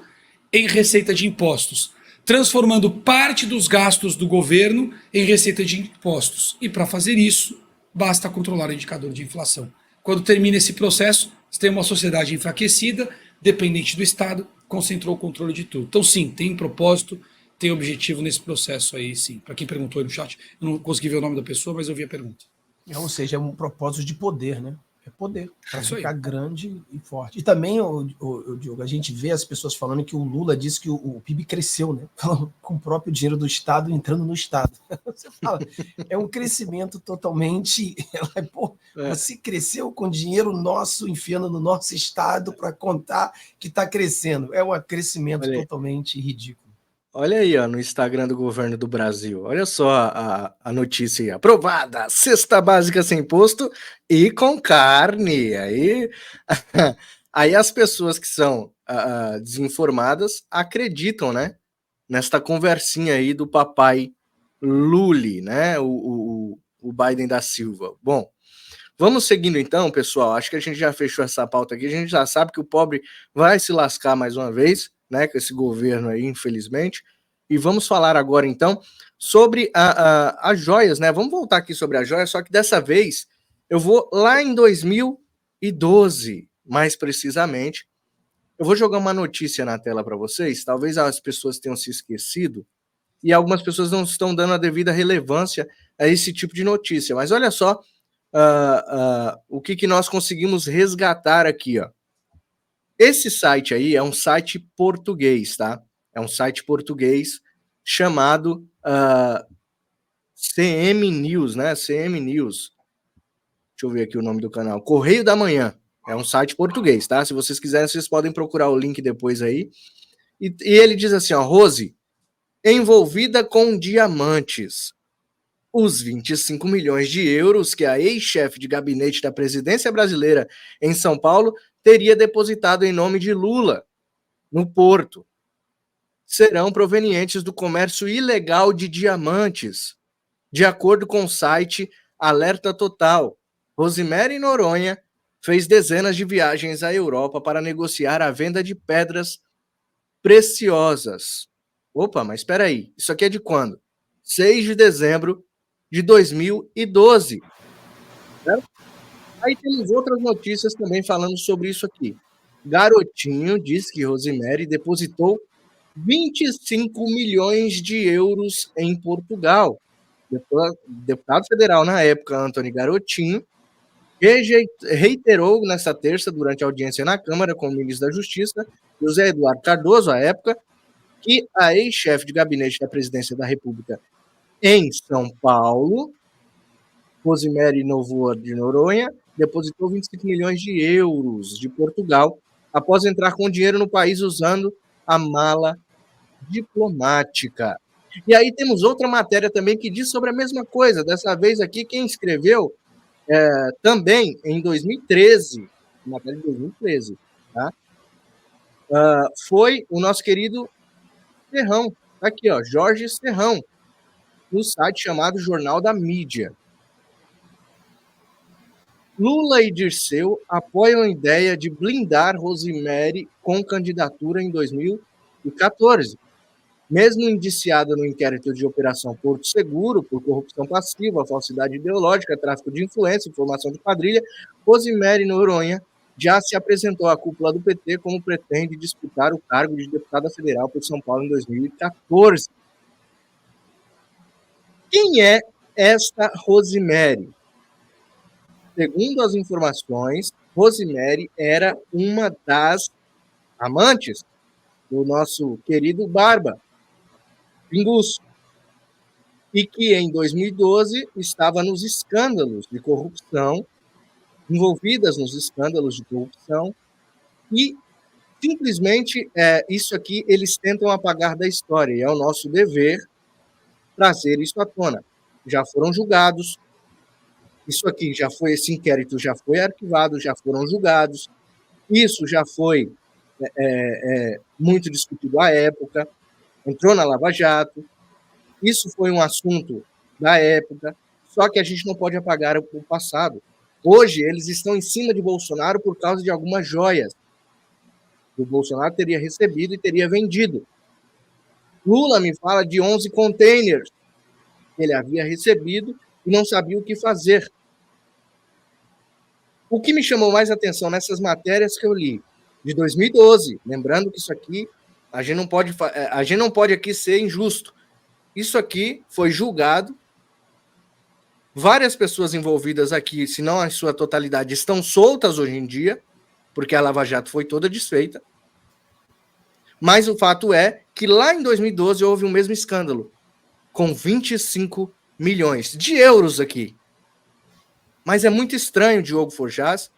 em receita de impostos, transformando parte dos gastos do governo em receita de impostos. E para fazer isso, basta controlar o indicador de inflação. Quando termina esse processo, você tem uma sociedade enfraquecida, dependente do Estado, concentrou o controle de tudo. Então, sim, tem propósito, tem objetivo nesse processo aí, sim. Para quem perguntou aí no chat, eu não consegui ver o nome da pessoa, mas eu vi a pergunta. Ou seja, é um propósito de poder, né? É poder, para Isso aí. ficar grande e forte. E também, Diogo, a gente vê as pessoas falando que o Lula disse que o PIB cresceu, né? Com o próprio dinheiro do Estado entrando no Estado. Você fala, é um crescimento totalmente. Você cresceu com dinheiro nosso enfiando no nosso Estado para contar que está crescendo. É um crescimento totalmente ridículo. Olha aí, ó, no Instagram do governo do Brasil. Olha só a notícia aí. Aprovada! Cesta básica sem imposto e com carne. Aí as pessoas que são desinformadas acreditam, né? Nesta conversinha aí do papai Lully, né? O Biden da Silva. Bom, vamos seguindo então, pessoal. Acho que a gente já fechou essa pauta aqui. A gente já sabe que o pobre vai se lascar mais uma vez, né, com esse governo aí, infelizmente. E vamos falar agora, então, sobre as joias, né? Vamos voltar aqui sobre as joias, só que dessa vez eu vou lá em 2012, mais precisamente. Eu vou jogar uma notícia na tela para vocês. Talvez as pessoas tenham se esquecido e algumas pessoas não estão dando a devida relevância a esse tipo de notícia. Mas olha só o que nós conseguimos resgatar aqui, ó. Esse site aí é um site português, tá? É um site português chamado CM News, né? CM News. Deixa eu ver aqui o nome do canal. Correio da Manhã. É um site português, tá? Se vocês quiserem, vocês podem procurar o link depois aí. E ele diz assim, ó, Rose, envolvida com diamantes. Os 25 milhões de euros que a ex-chefe de gabinete da presidência brasileira em São Paulo teria depositado em nome de Lula no Porto serão provenientes do comércio ilegal de diamantes, de acordo com o site Alerta Total. Rosemary Noronha fez dezenas de viagens à Europa para negociar a venda de pedras preciosas. Opa, mas espera aí, isso aqui é de quando? 6 de dezembro de 2012. Certo? Aí temos outras notícias também falando sobre isso aqui. Garotinho diz que Rosemary depositou 25 milhões de euros em Portugal. Deputado federal na época, Antony Garotinho, reiterou nesta terça, durante a audiência na Câmara com o ministro da Justiça, José Eduardo Cardoso, à época, que a ex-chefe de gabinete da presidência da República em São Paulo, Rosemary Novoa de Noronha, depositou 25 milhões de euros de Portugal após entrar com dinheiro no país usando a mala diplomática. E aí temos outra matéria também que diz sobre a mesma coisa. Dessa vez aqui, quem escreveu também em 2013, matéria de 2013, tá? Foi o nosso querido Serrão, aqui, ó, Jorge Serrão, no site chamado Jornal da Mídia. Lula e Dirceu apoiam a ideia de blindar Rosemary com candidatura em 2014. Mesmo indiciada no inquérito de Operação Porto Seguro por corrupção passiva, falsidade ideológica, tráfico de influência, formação de quadrilha, Rosemary Noronha já se apresentou à cúpula do PT como pretende disputar o cargo de deputada federal por São Paulo em 2014. Quem é esta Rosemary? Segundo as informações, Rosemary era uma das amantes do nosso querido Barba, Pinguço, e que em 2012 estava nos escândalos de corrupção, envolvidas nos escândalos de corrupção, e simplesmente isso aqui eles tentam apagar da história, e é o nosso dever trazer isso à tona. Já foram julgados, isso aqui já foi, esse inquérito já foi arquivado, já foram julgados, isso já foi muito discutido à época, entrou na Lava Jato, isso foi um assunto da época, só que a gente não pode apagar o passado. Hoje, eles estão em cima de Bolsonaro por causa de algumas joias que o Bolsonaro teria recebido e teria vendido. Lula me fala de 11 containers que ele havia recebido e não sabia o que fazer. O que me chamou mais atenção nessas matérias que eu li, de 2012. Lembrando que isso aqui, a gente não pode aqui ser injusto. Isso aqui foi julgado. Várias pessoas envolvidas aqui, se não em sua totalidade, estão soltas hoje em dia, porque a Lava Jato foi toda desfeita. Mas o fato é que lá em 2012 houve o mesmo escândalo, com 25 milhões de euros aqui. Mas é muito estranho, Diogo Forjaz,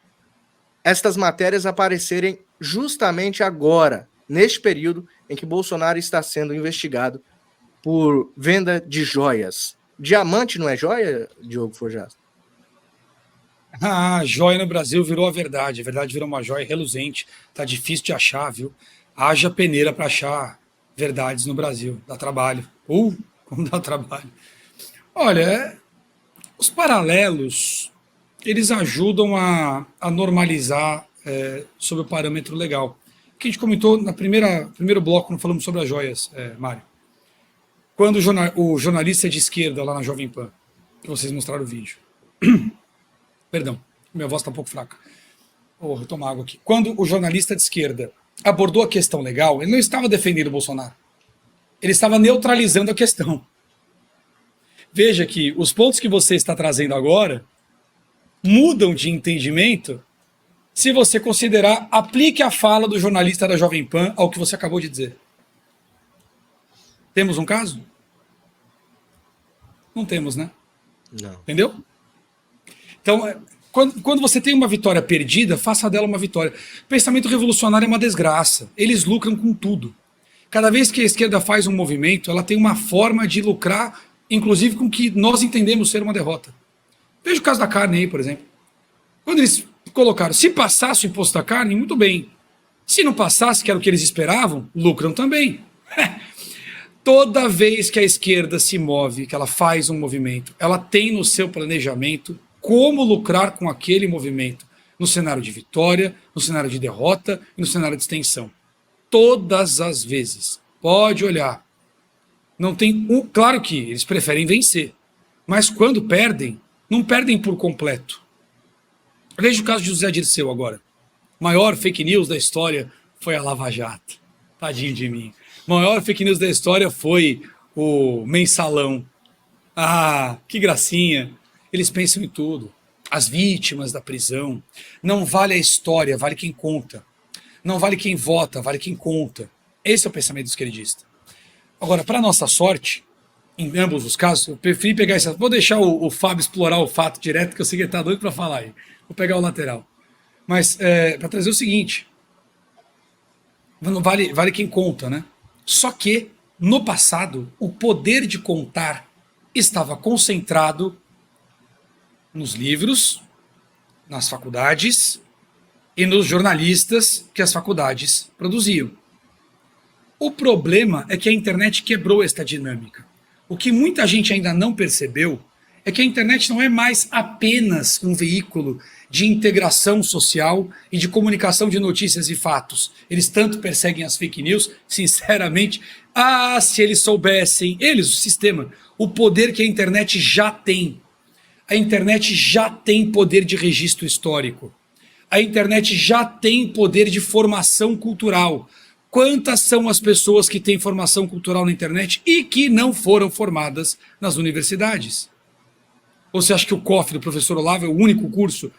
estas matérias aparecerem justamente agora, neste período em que Bolsonaro está sendo investigado por venda de joias. Diamante não é joia, Diogo Forjaz? A joia no Brasil virou a verdade. A verdade virou uma joia reluzente. Tá difícil de achar, viu? Haja peneira para achar verdades no Brasil. Dá trabalho. Como dá trabalho. Olha, os paralelos, eles ajudam a normalizar sob o parâmetro legal. O que a gente comentou no primeiro bloco, não falamos sobre as joias, Mário. Quando o jornalista de esquerda lá na Jovem Pan, que vocês mostraram o vídeo. Perdão, minha voz está um pouco fraca. Vou tomar água aqui. Quando o jornalista de esquerda abordou a questão legal, ele não estava defendendo o Bolsonaro. Ele estava neutralizando a questão. Veja que os pontos que você está trazendo agora mudam de entendimento se você considerar, aplique a fala do jornalista da Jovem Pan ao que você acabou de dizer. Temos um caso? Não temos, né? Não. Entendeu? Então, quando você tem uma vitória perdida, faça dela uma vitória. Pensamento revolucionário é uma desgraça. Eles lucram com tudo. Cada vez que a esquerda faz um movimento, ela tem uma forma de lucrar, inclusive com o que nós entendemos ser uma derrota. Veja o caso da carne aí, por exemplo. Quando eles colocaram, se passasse o imposto da carne, muito bem. Se não passasse, que era o que eles esperavam, lucram também. Toda vez que a esquerda se move, que ela faz um movimento, ela tem no seu planejamento como lucrar com aquele movimento, no cenário de vitória, no cenário de derrota e no cenário de extensão. Todas as vezes. Pode olhar. Não tem claro que eles preferem vencer, mas quando perdem, não perdem por completo. Veja o caso de José Dirceu agora. Maior fake news da história foi a Lava Jato. Tadinho de mim. Maior fake news da história foi o mensalão. Ah, que gracinha. Eles pensam em tudo. As vítimas da prisão. Não vale a história, vale quem conta. Não vale quem vota, vale quem conta. Esse é o pensamento esquerdista. Agora, para nossa sorte, em ambos os casos, eu preferi pegar essa. Vou deixar o Fábio explorar o fato direto, que eu sei que ele está doido para falar aí. Vou pegar o lateral. Mas, para trazer o seguinte: não vale quem conta, né? Só que, no passado, o poder de contar estava concentrado nos livros, nas faculdades e nos jornalistas que as faculdades produziam. O problema é que a internet quebrou esta dinâmica. O que muita gente ainda não percebeu é que a internet não é mais apenas um veículo de integração social e de comunicação de notícias e fatos. Eles tanto perseguem as fake news, sinceramente, se eles soubessem, o sistema, o poder que a internet já tem. A internet já tem poder de registro histórico. A internet já tem poder de formação cultural. Quantas são as pessoas que têm formação cultural na internet e que não foram formadas nas universidades? Ou você acha que o COF do professor Olavo é o único curso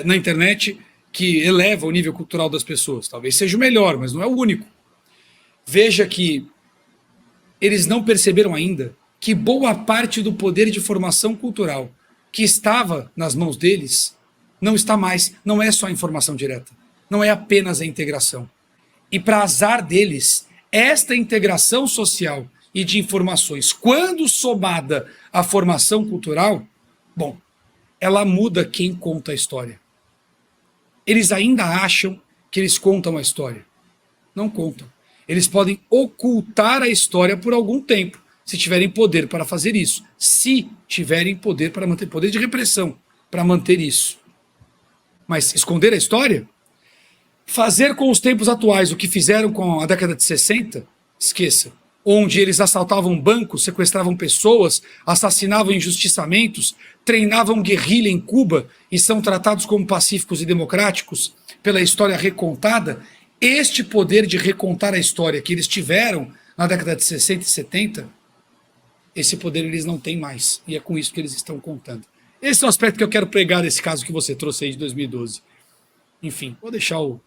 na internet que eleva o nível cultural das pessoas? Talvez seja o melhor, mas não é o único. Veja que eles não perceberam ainda que boa parte do poder de formação cultural que estava nas mãos deles não está mais, não é só a informação direta, não é apenas a integração. E para azar deles, esta integração social e de informações, quando somada à formação cultural, bom, ela muda quem conta a história. Eles ainda acham que eles contam a história. Não contam. Eles podem ocultar a história por algum tempo, se tiverem poder para fazer isso. Se tiverem poder para manter poder de repressão, para manter isso. Mas esconder a história? Fazer com os tempos atuais o que fizeram com a década de 60? Esqueça. Onde eles assaltavam bancos, sequestravam pessoas, assassinavam injustiçamentos, treinavam guerrilha em Cuba e são tratados como pacíficos e democráticos pela história recontada. este poder de recontar a história que eles tiveram na década de 60 e 70, esse poder eles não têm mais. E é com isso que eles estão contando. Esse é o aspecto que eu quero pregar desse caso que você trouxe aí de 2012. Enfim, vou deixar o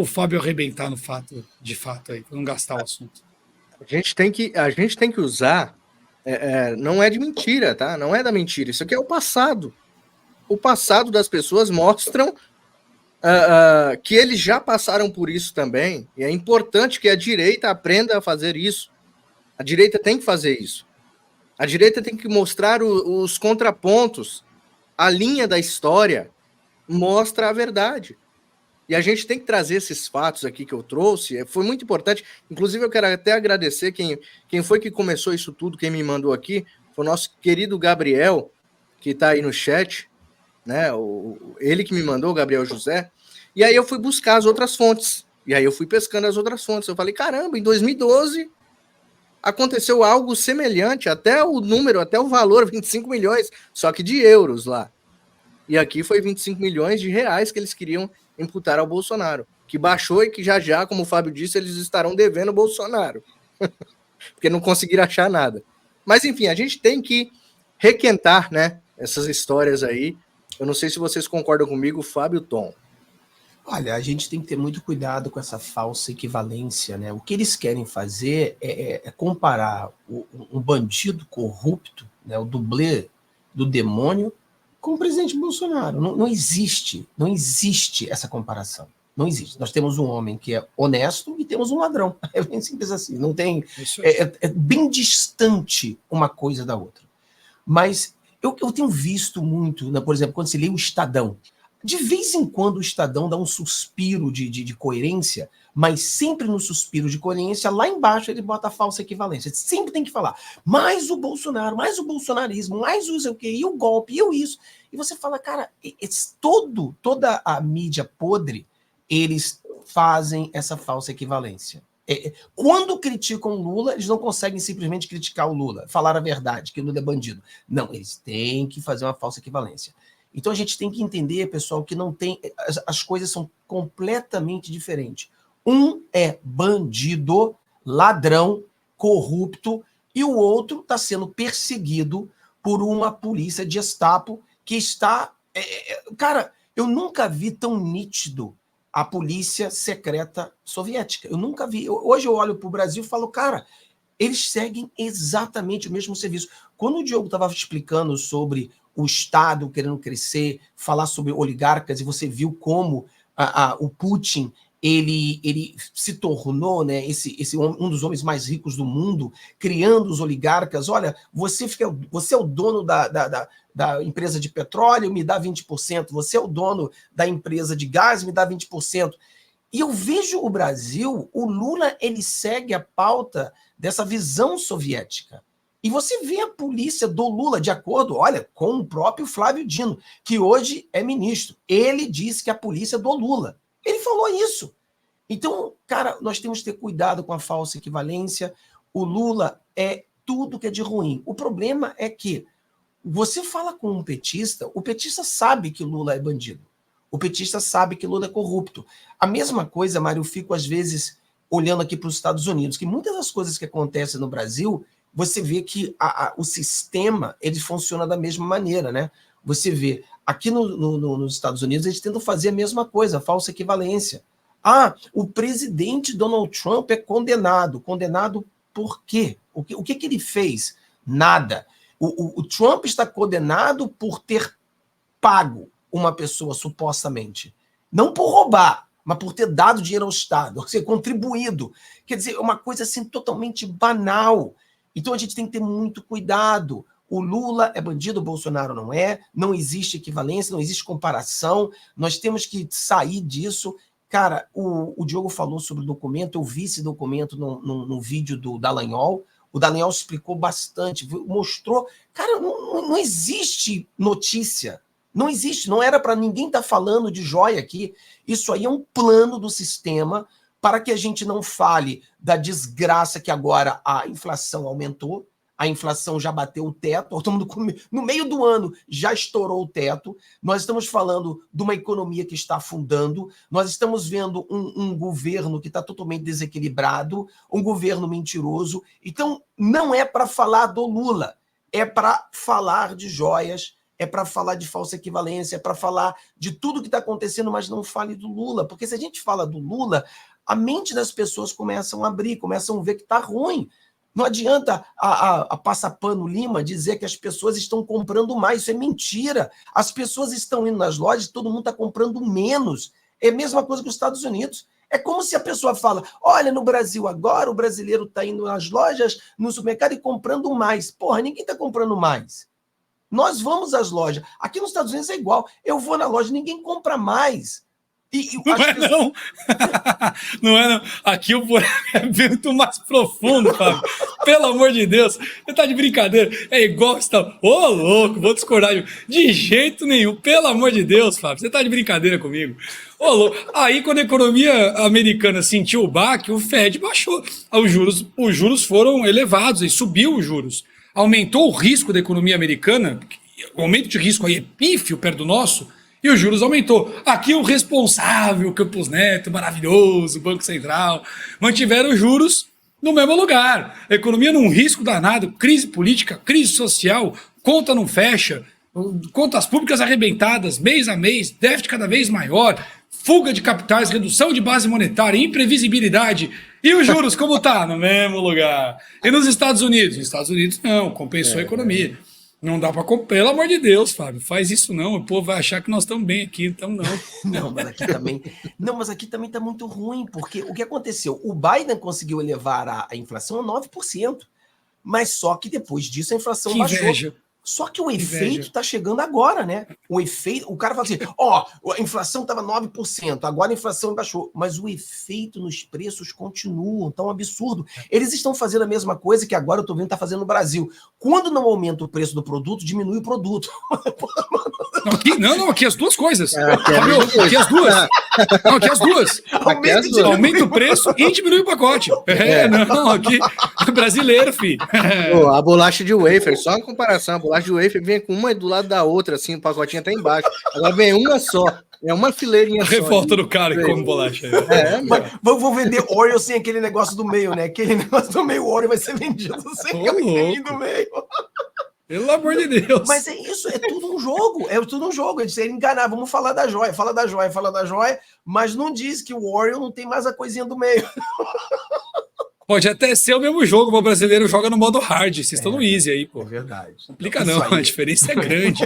Fábio arrebentar no fato, de fato, aí, para não gastar o assunto. A gente tem que usar, não é de mentira, tá? Não é da mentira, isso aqui é o passado. O passado das pessoas mostram que eles já passaram por isso também, e é importante que a direita aprenda a fazer isso. A direita tem que fazer isso. A direita tem que mostrar os contrapontos. A linha da história mostra a verdade. E a gente tem que trazer esses fatos aqui que eu trouxe. Foi muito importante. Inclusive, eu quero até agradecer quem foi que começou isso tudo, quem me mandou aqui, foi o nosso querido Gabriel, que está aí no chat, né? Ele que me mandou, o Gabriel José. E aí eu fui buscar as outras fontes. E aí eu fui pescando as outras fontes. Eu falei, caramba, em 2012 aconteceu algo semelhante, até o valor, 25 milhões, só que de euros lá. E aqui foi 25 milhões de reais que eles queriam imputar ao Bolsonaro, que baixou e que já, como o Fábio disse, eles estarão devendo o Bolsonaro, porque não conseguiram achar nada. Mas, enfim, a gente tem que requentar, né, essas histórias aí. Eu não sei se vocês concordam comigo, Fábio e Tom. Olha, a gente tem que ter muito cuidado com essa falsa equivalência, né? O que eles querem fazer é comparar um bandido corrupto, né, o dublê do demônio, com o presidente Bolsonaro. Não existe essa comparação. Não existe. Nós temos um homem que é honesto e temos um ladrão. É bem simples assim. Não tem. É bem distante uma coisa da outra. Mas eu tenho visto muito, né, por exemplo, quando se lê o Estadão. De vez em quando o Estadão dá um suspiro de coerência, mas sempre no suspiro de coerência, lá embaixo ele bota a falsa equivalência. Sempre tem que falar, mais o Bolsonaro, mais o bolsonarismo, mais o sei o quê, e o golpe, e o isso. E você fala, cara, toda a mídia podre, eles fazem essa falsa equivalência. Quando criticam o Lula, eles não conseguem simplesmente criticar o Lula, falar a verdade, que o Lula é bandido. Não, eles têm que fazer uma falsa equivalência. Então a gente tem que entender, pessoal, que não tem. As coisas são completamente diferentes. Um é bandido, ladrão, corrupto, e o outro está sendo perseguido por uma polícia de Gestapo que está. Cara, eu nunca vi tão nítido a polícia secreta soviética. Eu nunca vi. Hoje eu olho para o Brasil e falo, cara, eles seguem exatamente o mesmo serviço. Quando o Diogo estava explicando sobre o Estado querendo crescer, falar sobre oligarcas, e você viu como o Putin ele se tornou, né, um dos homens mais ricos do mundo, criando os oligarcas. Olha, você é o dono da empresa de petróleo, me dá 20%, você é o dono da empresa de gás, me dá 20%. E eu vejo o Brasil, o Lula, ele segue a pauta dessa visão soviética. E você vê a polícia do Lula, de acordo, olha, com o próprio Flávio Dino, que hoje é ministro. Ele disse que a polícia é do Lula. Ele falou isso. Então, cara, nós temos que ter cuidado com a falsa equivalência. O Lula é tudo que é de ruim. O problema é que você fala com um petista, o petista sabe que Lula é bandido. O petista sabe que Lula é corrupto. A mesma coisa, Mário, eu fico às vezes olhando aqui para os Estados Unidos, que muitas das coisas que acontecem no Brasil, você vê que o sistema ele funciona da mesma maneira, né? Você vê, aqui nos Estados Unidos, eles tentam fazer a mesma coisa, a falsa equivalência. O presidente Donald Trump é condenado. Condenado por quê? O que ele fez? Nada. O Trump está condenado por ter pago uma pessoa, supostamente. Não por roubar, mas por ter dado dinheiro ao Estado, ou seja, contribuído. Quer dizer, é uma coisa assim totalmente banal. Então a gente tem que ter muito cuidado. O Lula é bandido, o Bolsonaro não é. Não existe equivalência, não existe comparação. Nós temos que sair disso. Cara, o Diogo falou sobre o documento, eu vi esse documento no vídeo do Dallagnol. O Dallagnol explicou bastante, mostrou. Cara, não existe notícia. Não existe, não era para ninguém estar falando de joia aqui. Isso aí é um plano do sistema para que a gente não fale da desgraça que agora a inflação aumentou, a inflação já bateu o teto, no meio do ano já estourou o teto, nós estamos falando de uma economia que está afundando, nós estamos vendo um governo que está totalmente desequilibrado, um governo mentiroso. Então, não é para falar do Lula, é para falar de joias, é para falar de falsa equivalência, é para falar de tudo que está acontecendo, mas não fale do Lula, porque se a gente fala do Lula, a mente das pessoas começam a abrir, começam a ver que está ruim. Não adianta a Passapano Lima dizer que as pessoas estão comprando mais. Isso é mentira. As pessoas estão indo nas lojas, todo mundo está comprando menos. É a mesma coisa que os Estados Unidos. É como se a pessoa fala, olha, no Brasil agora, o brasileiro está indo nas lojas, no supermercado e comprando mais. Porra, ninguém está comprando mais. Nós vamos às lojas. Aqui nos Estados Unidos é igual. Eu vou na loja, ninguém compra mais. Não é, não. Não é, não. Aqui o buraco é muito mais profundo, Fábio. Pelo amor de Deus. Você tá de brincadeira. É igual você tá... Ô, louco, vou discordar. De jeito nenhum. Pelo amor de Deus, Fábio. Você tá de brincadeira comigo. Ô, louco. Aí, quando a economia americana sentiu o baque, o Fed baixou. Os juros foram elevados, e subiu os juros. Aumentou o risco da economia americana. O aumento de risco aí é pífio perto do nosso. E os juros aumentou. Aqui o responsável, Campos Neto, maravilhoso, Banco Central, mantiveram os juros no mesmo lugar. A economia num risco danado, crise política, crise social, conta não fecha, contas públicas arrebentadas, mês a mês, déficit cada vez maior, fuga de capitais, redução de base monetária, imprevisibilidade. E os juros, como tá? No mesmo lugar. E nos Estados Unidos? Nos Estados Unidos não, compensou a economia. Não dá para comprar, pelo amor de Deus, Fábio, faz isso não, o povo vai achar que nós estamos bem aqui, então não. Mas aqui também está muito ruim, porque o que aconteceu? O Biden conseguiu elevar a inflação a 9%, mas só que depois disso a inflação baixou. Inveja. Só que o efeito está chegando agora, né? O cara fala assim, a inflação estava 9%, agora a inflação baixou, mas o efeito nos preços continua tão absurdo. Eles estão fazendo a mesma coisa que agora eu estou vendo que está fazendo no Brasil. Quando não aumenta o preço do produto, diminui o produto. Aqui as duas coisas. Aqui as duas. Não, aqui as duas. Aumenta o preço e diminui o pacote. Aqui brasileiro, filho. A bolacha de wafer, só uma comparação, a bolacha de wafer vem com uma do lado da outra, assim, o pacotinho até embaixo. Agora vem uma só. É uma fileirinha só. Revolta do cara que come bolacha. Vou vender Oreo sem aquele negócio do meio, né? Aquele negócio do meio, Oreo vai ser vendido sem aquele do meio. Pelo amor de Deus. Mas é isso, é tudo um jogo. É tudo um jogo. Eles querem enganar. Vamos falar da joia, fala da joia, mas não diz que o Oreo não tem mais a coisinha do meio. Pode até ser o mesmo jogo, mas o brasileiro joga no modo hard. Vocês estão no easy aí, pô. É verdade. Não complica não, a diferença é grande.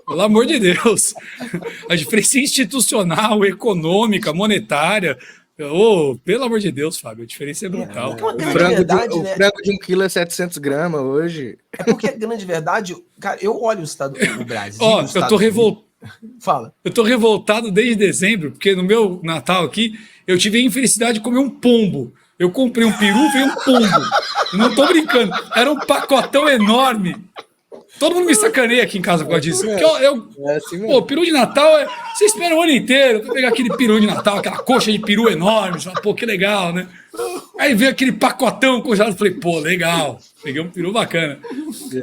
Pelo amor de Deus. A diferença é institucional, econômica, monetária. Pelo amor de Deus, Fábio, a diferença é brutal. O frango de 1 quilo é 700 gramas hoje. É porque a grande verdade, cara, eu olho o Brasil. Eu tô revoltado. Fala. Eu tô revoltado desde dezembro, porque no meu Natal aqui, eu tive a infelicidade de comer um pombo. Eu comprei um peru, veio um pombo. Não tô brincando. Era um pacotão enorme. Todo mundo me sacaneia aqui em casa por causa disso. Porque peru de Natal, você espera o ano inteiro pra pegar aquele peru de Natal, aquela coxa de peru enorme. Você fala, pô, que legal, né? Aí veio aquele pacotão congelado. Falei, pô, legal. Peguei um peru bacana.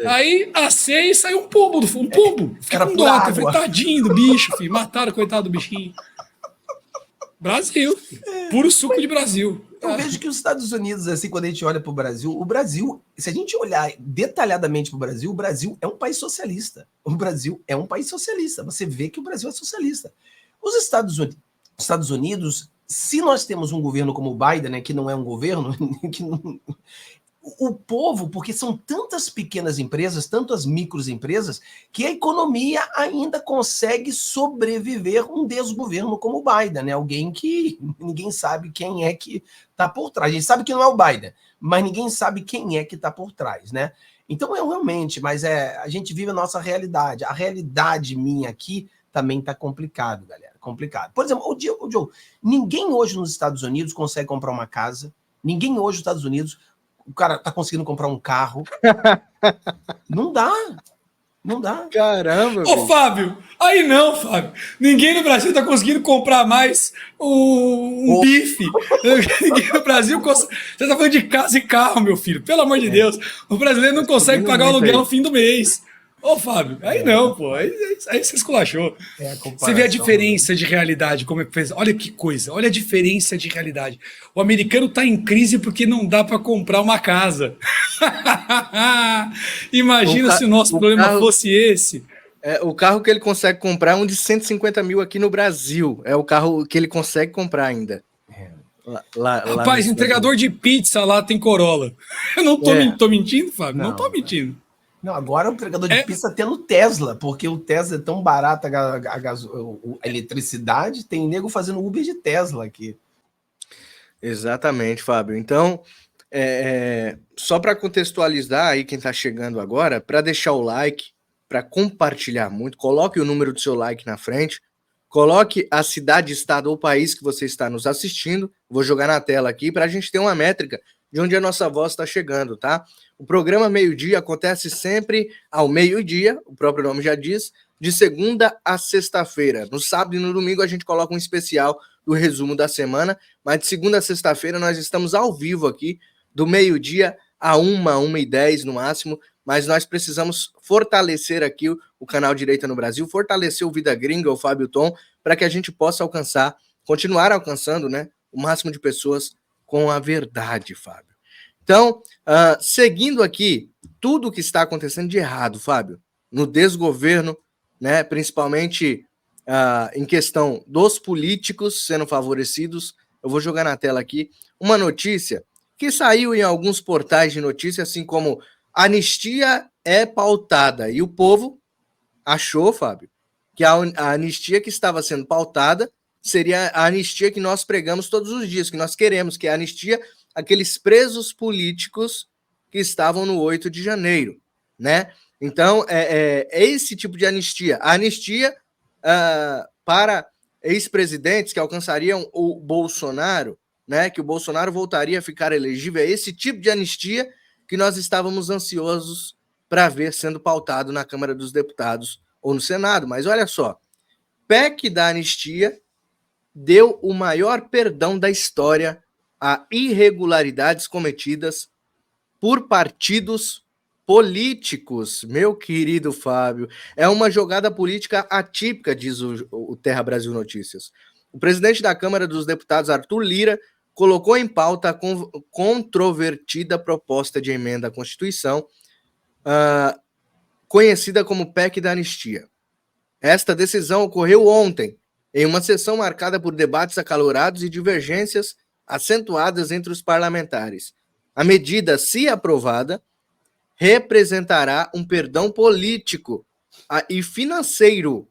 Aí assei e saiu um pombo. Um pombo. Fiquei com dó. Falei, tadinho do bicho, filho. Mataram, coitado do bichinho. Brasil. Puro suco de Brasil. Eu vejo que os Estados Unidos, assim, quando a gente olha para o Brasil, se a gente olhar detalhadamente para o Brasil é um país socialista. O Brasil é um país socialista. Você vê que o Brasil é socialista. Os Estados Unidos, se nós temos um governo como o Biden, né, que não é um governo, o povo, porque são tantas pequenas empresas, tantas microempresas, que a economia ainda consegue sobreviver um desgoverno como o Biden, né? Alguém que ninguém sabe quem é que está por trás. A gente sabe que não é o Biden, mas ninguém sabe quem é que está por trás, né? Então, realmente, mas a gente vive a nossa realidade. A realidade minha aqui também está complicado, galera. Complicado. Por exemplo, o Joe, ninguém hoje nos Estados Unidos consegue comprar uma casa, ninguém hoje nos Estados Unidos... O cara tá conseguindo comprar um carro. Não dá. Não dá. Caramba, Ô, Fábio, aí não, Fábio. Ninguém no Brasil tá conseguindo comprar mais um bife. Ninguém no Brasil consegue. Você tá falando de casa e carro, meu filho. Pelo amor de Deus. O brasileiro não consegue pagar o aluguel no fim do mês. Ô, Fábio, aí não, pô. Aí você esculachou. Você vê a diferença de realidade, como é que fez. Olha que coisa, olha a diferença de realidade. O americano tá em crise porque não dá para comprar uma casa. Imagina se o nosso problema fosse esse. O carro que ele consegue comprar é um de 150 mil aqui no Brasil. É o carro que ele consegue comprar ainda. Rapaz, entregador de pizza lá tem Corolla. Eu não tô mentindo, Fábio? Não tô mentindo. Não, agora o entregador de pizza tem no Tesla, porque o Tesla é tão barato, a eletricidade, tem nego fazendo Uber de Tesla aqui. Exatamente, Fábio. Então, só para contextualizar aí quem está chegando agora, para deixar o like, para compartilhar muito, coloque o número do seu like na frente, coloque a cidade, estado ou país que você está nos assistindo, vou jogar na tela aqui para a gente ter uma métrica de onde a nossa voz está chegando, tá? O programa Meio-Dia acontece sempre ao meio-dia, o próprio nome já diz, de segunda a sexta-feira. No sábado e no domingo a gente coloca um especial do resumo da semana, mas de segunda a sexta-feira nós estamos ao vivo aqui, do meio-dia a 1h10 no máximo, mas nós precisamos fortalecer aqui o canal Direita no Brasil, fortalecer o Vida Gringa, o Fábio Tom, para que a gente possa continuar alcançando, né, o máximo de pessoas com a verdade, Fábio. Então, seguindo aqui, tudo o que está acontecendo de errado, Fábio, no desgoverno, né, principalmente em questão dos políticos sendo favorecidos, eu vou jogar na tela aqui uma notícia que saiu em alguns portais de notícia, assim como anistia é pautada, e o povo achou, Fábio, que a anistia que estava sendo pautada seria a anistia que nós pregamos todos os dias, que nós queremos, que é a anistia aqueles presos políticos que estavam no 8 de janeiro, né? Então, é esse tipo de anistia. A anistia para ex-presidentes que alcançariam o Bolsonaro, né? Que o Bolsonaro voltaria a ficar elegível. É esse tipo de anistia que nós estávamos ansiosos para ver sendo pautado na Câmara dos Deputados ou no Senado. Mas olha só, PEC da anistia deu o maior perdão da história a irregularidades cometidas por partidos políticos. Meu querido Fábio, é uma jogada política atípica, diz o Terra Brasil Notícias. O presidente da Câmara dos Deputados, Arthur Lira, colocou em pauta a controvertida proposta de emenda à Constituição, conhecida como PEC da Anistia. Esta decisão ocorreu ontem, em uma sessão marcada por debates acalorados e divergências acentuadas entre os parlamentares. A medida, se aprovada, representará um perdão político e financeiro,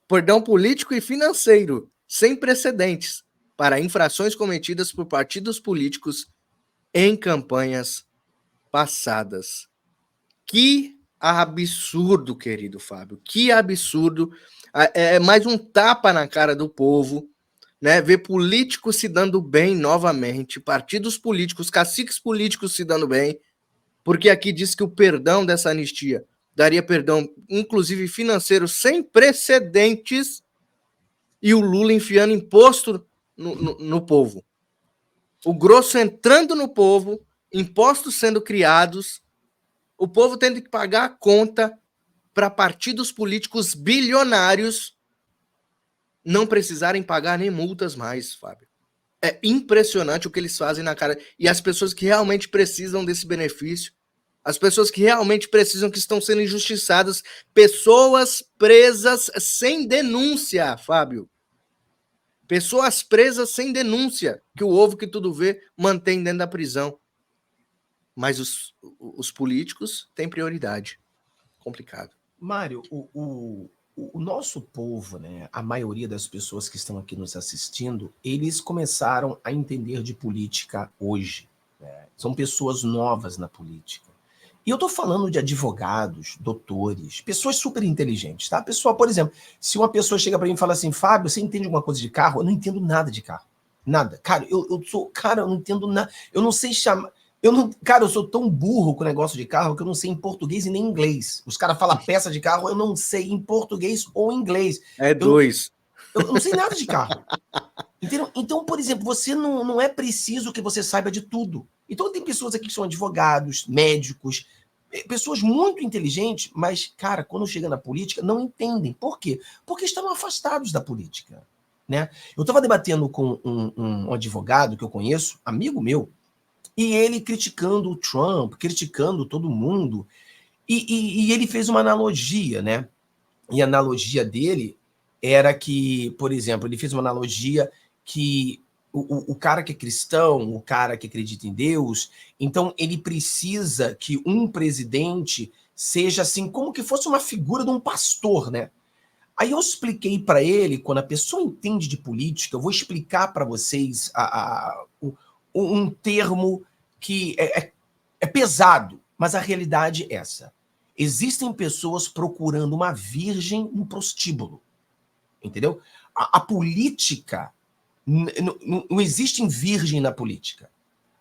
perdão político e financeiro, sem precedentes, para infrações cometidas por partidos políticos em campanhas passadas. Que absurdo, querido Fábio, que absurdo. É mais um tapa na cara do povo, né? Ver políticos se dando bem novamente, partidos políticos, caciques políticos se dando bem, porque aqui diz que o perdão dessa anistia daria perdão, inclusive financeiro, sem precedentes, e o Lula enfiando imposto no povo. O grosso entrando no povo, impostos sendo criados, o povo tendo que pagar a conta para partidos políticos bilionários não precisarem pagar nem multas mais, Fábio. É impressionante o que eles fazem na cara. E as pessoas que realmente precisam desse benefício, as pessoas que realmente precisam, que estão sendo injustiçadas, pessoas presas sem denúncia, Fábio. Pessoas presas sem denúncia, que o ovo que tudo vê mantém dentro da prisão. Mas os políticos têm prioridade. Complicado. Mário, o nosso povo, né, a maioria das pessoas que estão aqui nos assistindo, eles começaram a entender de política hoje. Né? São pessoas novas na política. E eu estou falando de advogados, doutores, pessoas super inteligentes, tá? Pessoal, por exemplo, se uma pessoa chega para mim e fala assim, Fábio, você entende alguma coisa de carro? Eu não entendo nada de carro. Nada. Cara, eu não entendo nada. Eu não sei chamar... Cara, eu sou tão burro com o negócio de carro que eu não sei em português e nem em inglês. Os caras falam peça de carro, eu não sei em português ou em inglês. Eu não sei nada de carro. Entendeu? Então, por exemplo, você não é preciso que você saiba de tudo. Então, tem pessoas aqui que são advogados, médicos, pessoas muito inteligentes, mas, cara, quando chega na política, não entendem. Por quê? Porque estão afastados da política. Né? Eu estava debatendo com um advogado que eu conheço, amigo meu, e ele criticando o Trump, criticando todo mundo, e ele fez uma analogia, né? E a analogia dele era que, por exemplo, ele fez uma analogia que o cara que é cristão, o cara que acredita em Deus, então ele precisa que um presidente seja assim, como que fosse uma figura de um pastor, né? Aí eu expliquei para ele, quando a pessoa entende de política, eu vou explicar para vocês um termo que é pesado, mas a realidade é essa. Existem pessoas procurando uma virgem no prostíbulo, entendeu? A política, não existe virgem na política.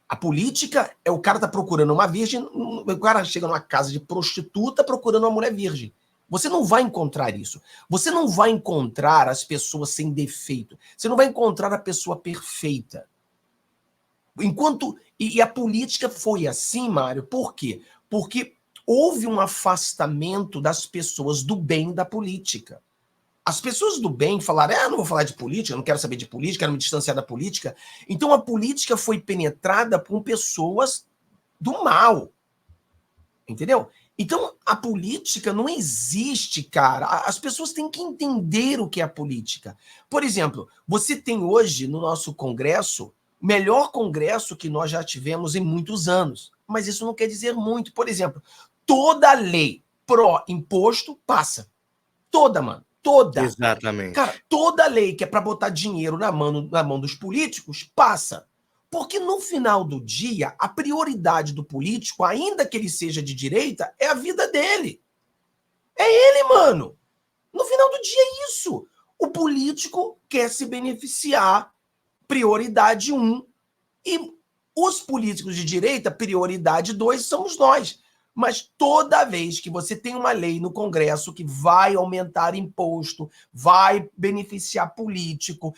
A política é o cara tá procurando uma virgem, o cara chega numa casa de prostituta procurando uma mulher virgem. Você não vai encontrar isso. Você não vai encontrar as pessoas sem defeito. Você não vai encontrar a pessoa perfeita. E a política foi assim, Mário, por quê? Porque houve um afastamento das pessoas do bem da política. As pessoas do bem falaram, não vou falar de política, não quero saber de política, quero me distanciar da política. Então a política foi penetrada por pessoas do mal. Entendeu? Então a política não existe, cara. As pessoas têm que entender o que é a política. Por exemplo, você tem hoje no nosso Congresso o melhor Congresso que nós já tivemos em muitos anos. Mas isso não quer dizer muito. Por exemplo, toda lei pró-imposto passa. Toda, mano. Toda. Exatamente. Cara, toda lei que é para botar dinheiro na mão dos políticos passa. Porque no final do dia, a prioridade do político, ainda que ele seja de direita, é a vida dele. É ele, mano. No final do dia é isso. O político quer se beneficiar, prioridade 1. E os políticos de direita, prioridade 2, somos nós. Mas toda vez que você tem uma lei no Congresso que vai aumentar imposto, vai beneficiar político,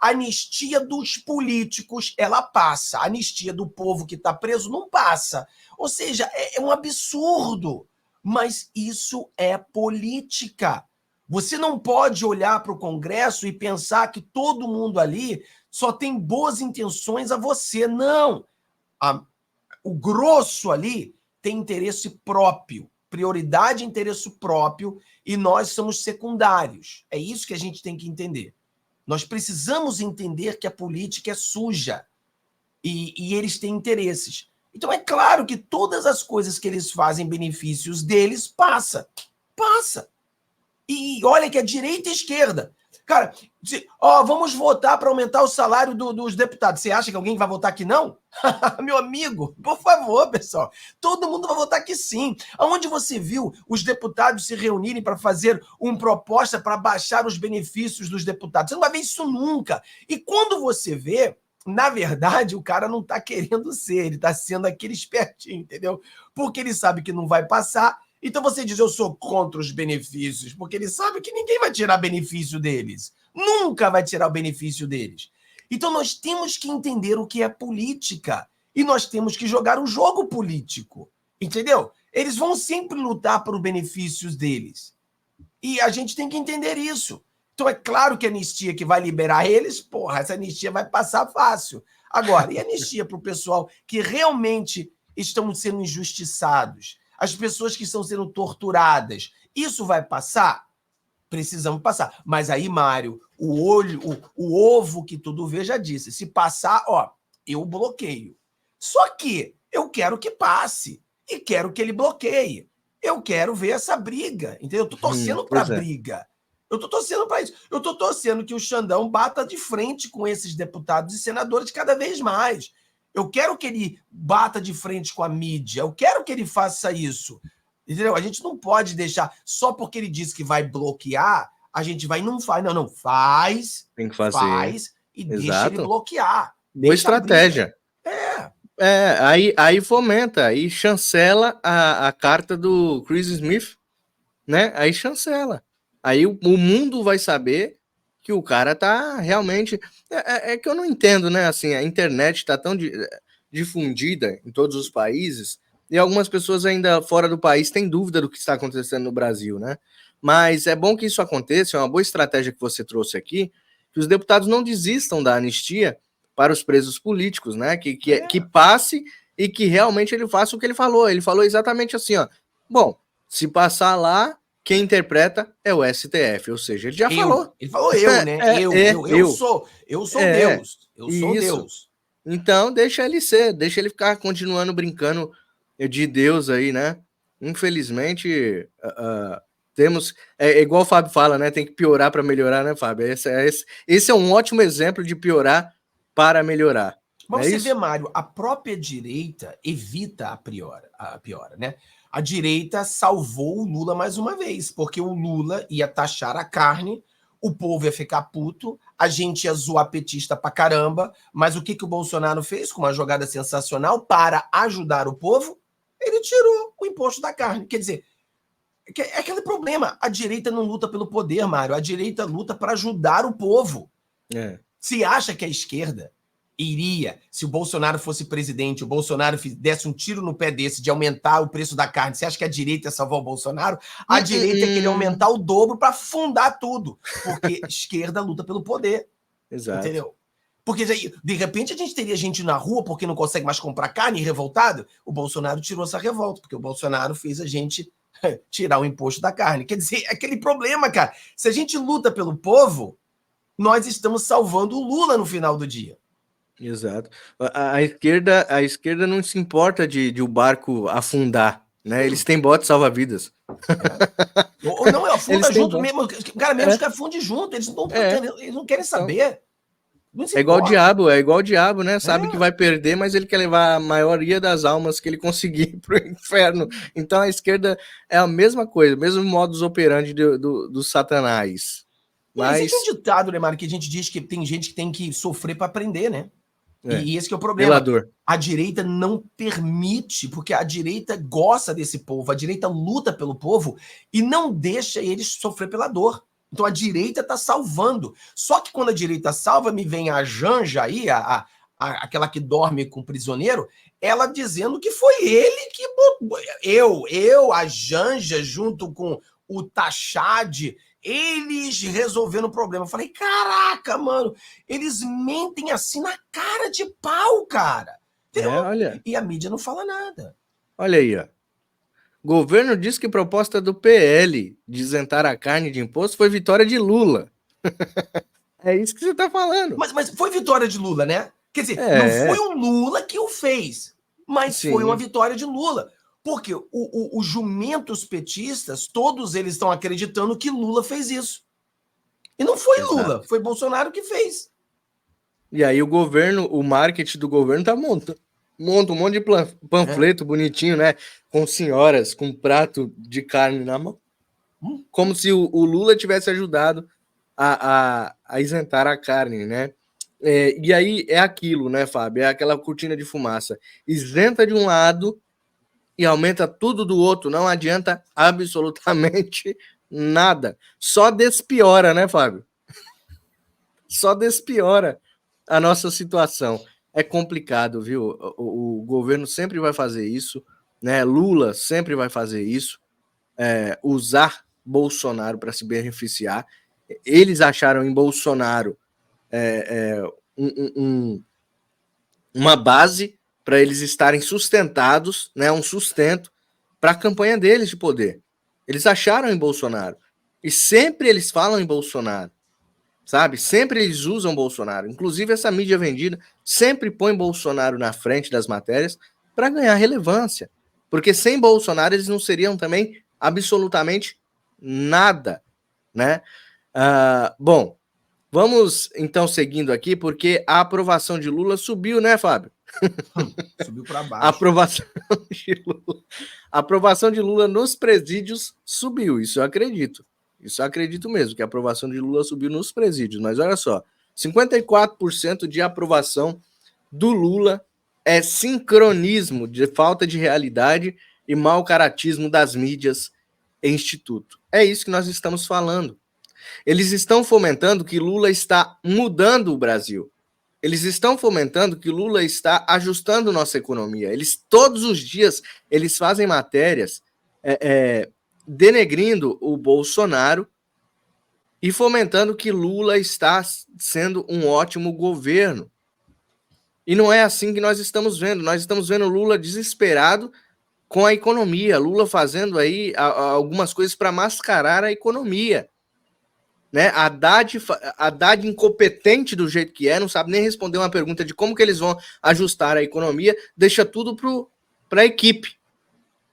a anistia dos políticos, ela passa. A anistia do povo que está preso não passa. Ou seja, é um absurdo. Mas isso é política. Você não pode olhar para o Congresso e pensar que todo mundo ali só tem boas intenções a você. Não. O grosso ali tem interesse próprio, prioridade e interesse próprio, e nós somos secundários. É isso que a gente tem que entender. Nós precisamos entender que a política é suja e eles têm interesses. Então é claro que todas as coisas que eles fazem benefícios deles passa. E olha que a direita e a esquerda. Cara, vamos votar para aumentar o salário dos deputados. Você acha que alguém vai votar que não? Meu amigo, por favor, pessoal. Todo mundo vai votar que sim. Aonde você viu os deputados se reunirem para fazer uma proposta para baixar os benefícios dos deputados? Você não vai ver isso nunca. E quando você vê, na verdade, o cara não está querendo ser. Ele está sendo aquele espertinho, entendeu? Porque ele sabe que não vai passar. Então você diz, eu sou contra os benefícios, porque ele sabe que ninguém vai tirar benefício deles. Nunca vai tirar o benefício deles. Então nós temos que entender o que é política. E nós temos que jogar o jogo político. Entendeu? Eles vão sempre lutar por benefícios deles. E a gente tem que entender isso. Então é claro que a anistia que vai liberar eles, essa anistia vai passar fácil. Agora, e a anistia para o pessoal que realmente estão sendo injustiçados? As pessoas que estão sendo torturadas, isso vai passar? Precisamos passar. Mas aí, Mário, o ovo que tudo vê já disse. Se passar, eu bloqueio. Só que eu quero que passe. E quero que ele bloqueie. Eu quero ver essa briga. Entendeu? Eu tô torcendo para a briga. Eu tô torcendo para isso. Eu tô torcendo que o Xandão bata de frente com esses deputados e senadores cada vez mais. Eu quero que ele bata de frente com a mídia. Eu quero que ele faça isso. Entendeu? A gente não pode deixar... Só porque ele diz que vai bloquear, a gente vai e não faz. Não, faz. Tem que fazer. Faz e deixa ele bloquear. Boa estratégia. Aí fomenta, aí chancela a carta do Chris Smith, né? Aí chancela. Aí o mundo vai saber que o cara tá realmente... É que eu não entendo, né? Assim, a internet tá tão difundida em todos os países e algumas pessoas ainda fora do país têm dúvida do que está acontecendo no Brasil, né? Mas é bom que isso aconteça, é uma boa estratégia que você trouxe aqui, que os deputados não desistam da anistia para os presos políticos, né? Que passe e que realmente ele faça o que ele falou. Ele falou exatamente assim, ó. Bom, se passar lá, quem interpreta é o STF, ou seja, ele já falou. Ele falou né? Eu sou Deus. Eu sou Deus. Então, deixa ele ser, deixa ele ficar continuando brincando de Deus aí, né? Infelizmente, temos... É igual o Fábio fala, né? Tem que piorar para melhorar, né, Fábio? Esse é um ótimo exemplo de piorar para melhorar. Mas você vê, Mário, a própria direita evita a piora, né? A direita salvou o Lula mais uma vez, porque o Lula ia taxar a carne, o povo ia ficar puto, a gente ia zoar petista pra caramba, mas o que o Bolsonaro fez com uma jogada sensacional para ajudar o povo? Ele tirou o imposto da carne. Quer dizer, é aquele problema. A direita não luta pelo poder, Mário. A direita luta para ajudar o povo. Se acha que a esquerda iria, se o Bolsonaro fosse presidente, o Bolsonaro desse um tiro no pé desse de aumentar o preço da carne, você acha que a direita ia salvar o Bolsonaro? A direita queria aumentar o dobro para fundar tudo, porque a esquerda luta pelo poder. Exato. Entendeu? Porque de repente a gente teria gente na rua porque não consegue mais comprar carne revoltado. O Bolsonaro tirou essa revolta, porque o Bolsonaro fez a gente tirar o imposto da carne. Quer dizer, é aquele problema, cara. Se a gente luta pelo povo, nós estamos salvando o Lula no final do dia. Exato. A esquerda não se importa de o barco afundar, né? Eles têm bote salva-vidas. Ou não, afunda junto mesmo. Cara, menos que afunde junto. Eles não querem saber. Não é igual o diabo, né? Sabe que vai perder, mas ele quer levar a maioria das almas que ele conseguir pro inferno. Então a esquerda é a mesma coisa, mesmo modus operandi do Satanás. Mas existe um ditado, né, Mário, que a gente diz que tem gente que tem que sofrer para aprender, né? E esse que é o problema. Pelador. A direita não permite, porque a direita gosta desse povo, a direita luta pelo povo e não deixa eles sofrer pela dor. Então a direita está salvando. Só que quando a direita salva, me vem a Janja aí, aquela que dorme com o prisioneiro, ela dizendo que foi ele que botou. A Janja, junto com o Tachad, eles resolveram o problema. Eu falei, caraca, mano, eles mentem assim na cara de pau, cara. Olha. E a mídia não fala nada. Olha aí, ó. Governo diz que proposta do PL de isentar a carne de imposto foi vitória de Lula. É isso que você tá falando. Mas foi vitória de Lula, né? Quer dizer, não foi o Lula que o fez, mas foi uma vitória de Lula. Porque os jumentos petistas, todos eles estão acreditando que Lula fez isso. E não foi Lula, foi Bolsonaro que fez. E aí o governo, o marketing do governo tá monta um monte de panfleto bonitinho, né? Com senhoras, com prato de carne na mão. Como se o Lula tivesse ajudado a isentar a carne, né? E aí é aquilo, né, Fábio? É aquela cortina de fumaça. Isenta de um lado e aumenta tudo do outro. Não adianta absolutamente nada. Só despiora, né, Fábio? Só despiora a nossa situação. É complicado, viu? O governo sempre vai fazer isso, né? Lula sempre vai fazer isso, usar Bolsonaro para se beneficiar. Eles acharam em Bolsonaro uma base para eles estarem sustentados, né? Um sustento para a campanha deles de poder. Eles acharam em Bolsonaro. E sempre eles falam em Bolsonaro. Sabe? Sempre eles usam Bolsonaro. Inclusive, essa mídia vendida sempre põe Bolsonaro na frente das matérias para ganhar relevância. Porque sem Bolsonaro eles não seriam também absolutamente nada, né? Bom, vamos então seguindo aqui, porque a aprovação de Lula subiu, né, Fábio? Subiu para baixo. A aprovação de Lula nos presídios subiu, isso eu acredito. Isso eu acredito mesmo, que a aprovação de Lula subiu nos presídios. Mas olha só, 54% de aprovação do Lula é sincronismo de falta de realidade e mau caratismo das mídias e instituto. É isso que nós estamos falando. Eles estão fomentando que Lula está mudando o Brasil. Eles estão fomentando que Lula está ajustando nossa economia. Eles, todos os dias, eles fazem matérias denegrindo o Bolsonaro e fomentando que Lula está sendo um ótimo governo. E não é assim que nós estamos vendo. Nós estamos vendo Lula desesperado com a economia. Lula fazendo aí algumas coisas para mascarar a economia. Né? A Haddad incompetente do jeito que é, não sabe nem responder uma pergunta de como que eles vão ajustar a economia, deixa tudo para a equipe.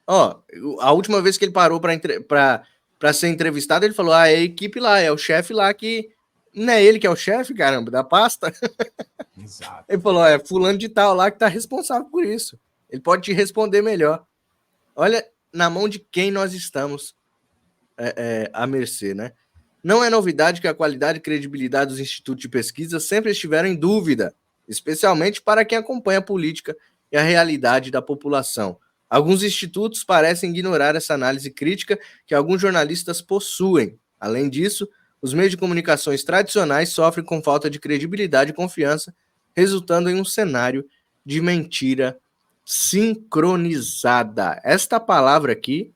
Ó, a última vez que ele parou para ser entrevistado, ele falou: é a equipe lá, é o chefe lá que... Não é ele que é o chefe, caramba, da pasta? Exato. Ele falou: é fulano de tal lá que está responsável por isso. Ele pode te responder melhor. Olha na mão de quem nós estamos à mercê, né? Não é novidade que a qualidade e credibilidade dos institutos de pesquisa sempre estiveram em dúvida, especialmente para quem acompanha a política e a realidade da população. Alguns institutos parecem ignorar essa análise crítica que alguns jornalistas possuem. Além disso, os meios de comunicações tradicionais sofrem com falta de credibilidade e confiança, resultando em um cenário de mentira sincronizada. Esta palavra aqui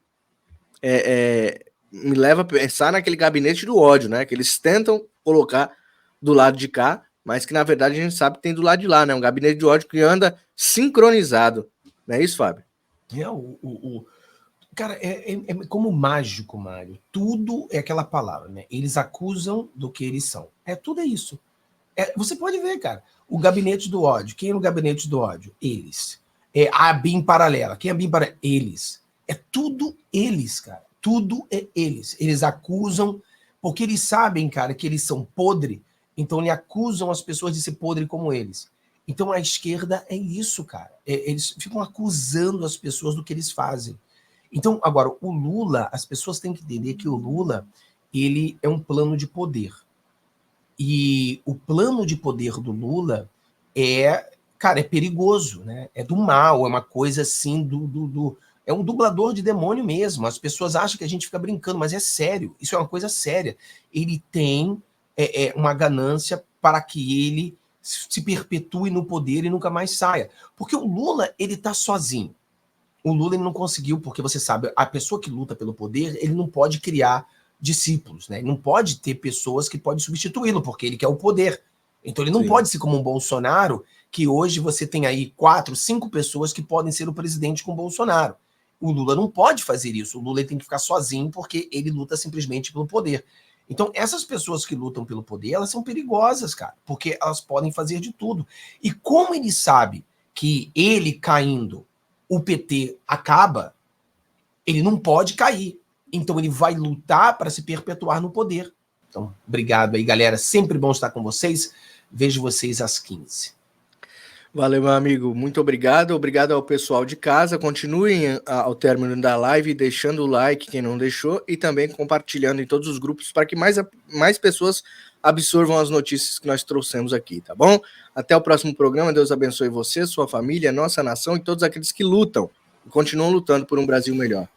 me leva a pensar naquele gabinete do ódio, né? Que eles tentam colocar do lado de cá, mas que na verdade a gente sabe que tem do lado de lá, né? Um gabinete de ódio que anda sincronizado. Não é isso, Fábio? Cara, é como mágico, Mário. Tudo é aquela palavra, né? Eles acusam do que eles são. Tudo é isso. Você pode ver, cara. O gabinete do ódio. Quem é no gabinete do ódio? Eles. A BIM paralela. Quem é a BIM paralela? Eles. É tudo eles, cara. Tudo é eles. Eles acusam, porque eles sabem, cara, que eles são podre, então eles acusam as pessoas de ser podre como eles. Então a esquerda é isso, cara. Eles ficam acusando as pessoas do que eles fazem. Então, agora, o Lula, as pessoas têm que entender que o Lula, ele é um plano de poder. E o plano de poder do Lula cara, é perigoso, né? É do mal, é uma coisa assim é um dublador de demônio mesmo. As pessoas acham que a gente fica brincando, mas é sério. Isso é uma coisa séria. Ele tem uma ganância para que ele se perpetue no poder e nunca mais saia. Porque o Lula, ele tá sozinho. O Lula ele não conseguiu, porque você sabe, a pessoa que luta pelo poder, ele não pode criar discípulos, né? Ele não pode ter pessoas que podem substituí-lo, porque ele quer o poder. Então ele não pode ser como um Bolsonaro, que hoje você tem aí 4, 5 pessoas que podem ser o presidente com o Bolsonaro. O Lula não pode fazer isso. O Lula tem que ficar sozinho porque ele luta simplesmente pelo poder. Então, essas pessoas que lutam pelo poder, elas são perigosas, cara, porque elas podem fazer de tudo. E como ele sabe que ele caindo, o PT acaba, ele não pode cair. Então, ele vai lutar para se perpetuar no poder. Então, obrigado aí, galera. Sempre bom estar com vocês. Vejo vocês às 15. Valeu, meu amigo. Muito obrigado. Obrigado ao pessoal de casa. Continuem ao término da live deixando o like, quem não deixou, e também compartilhando em todos os grupos para que mais pessoas absorvam as notícias que nós trouxemos aqui, tá bom? Até o próximo programa. Deus abençoe você, sua família, nossa nação e todos aqueles que lutam e continuam lutando por um Brasil melhor.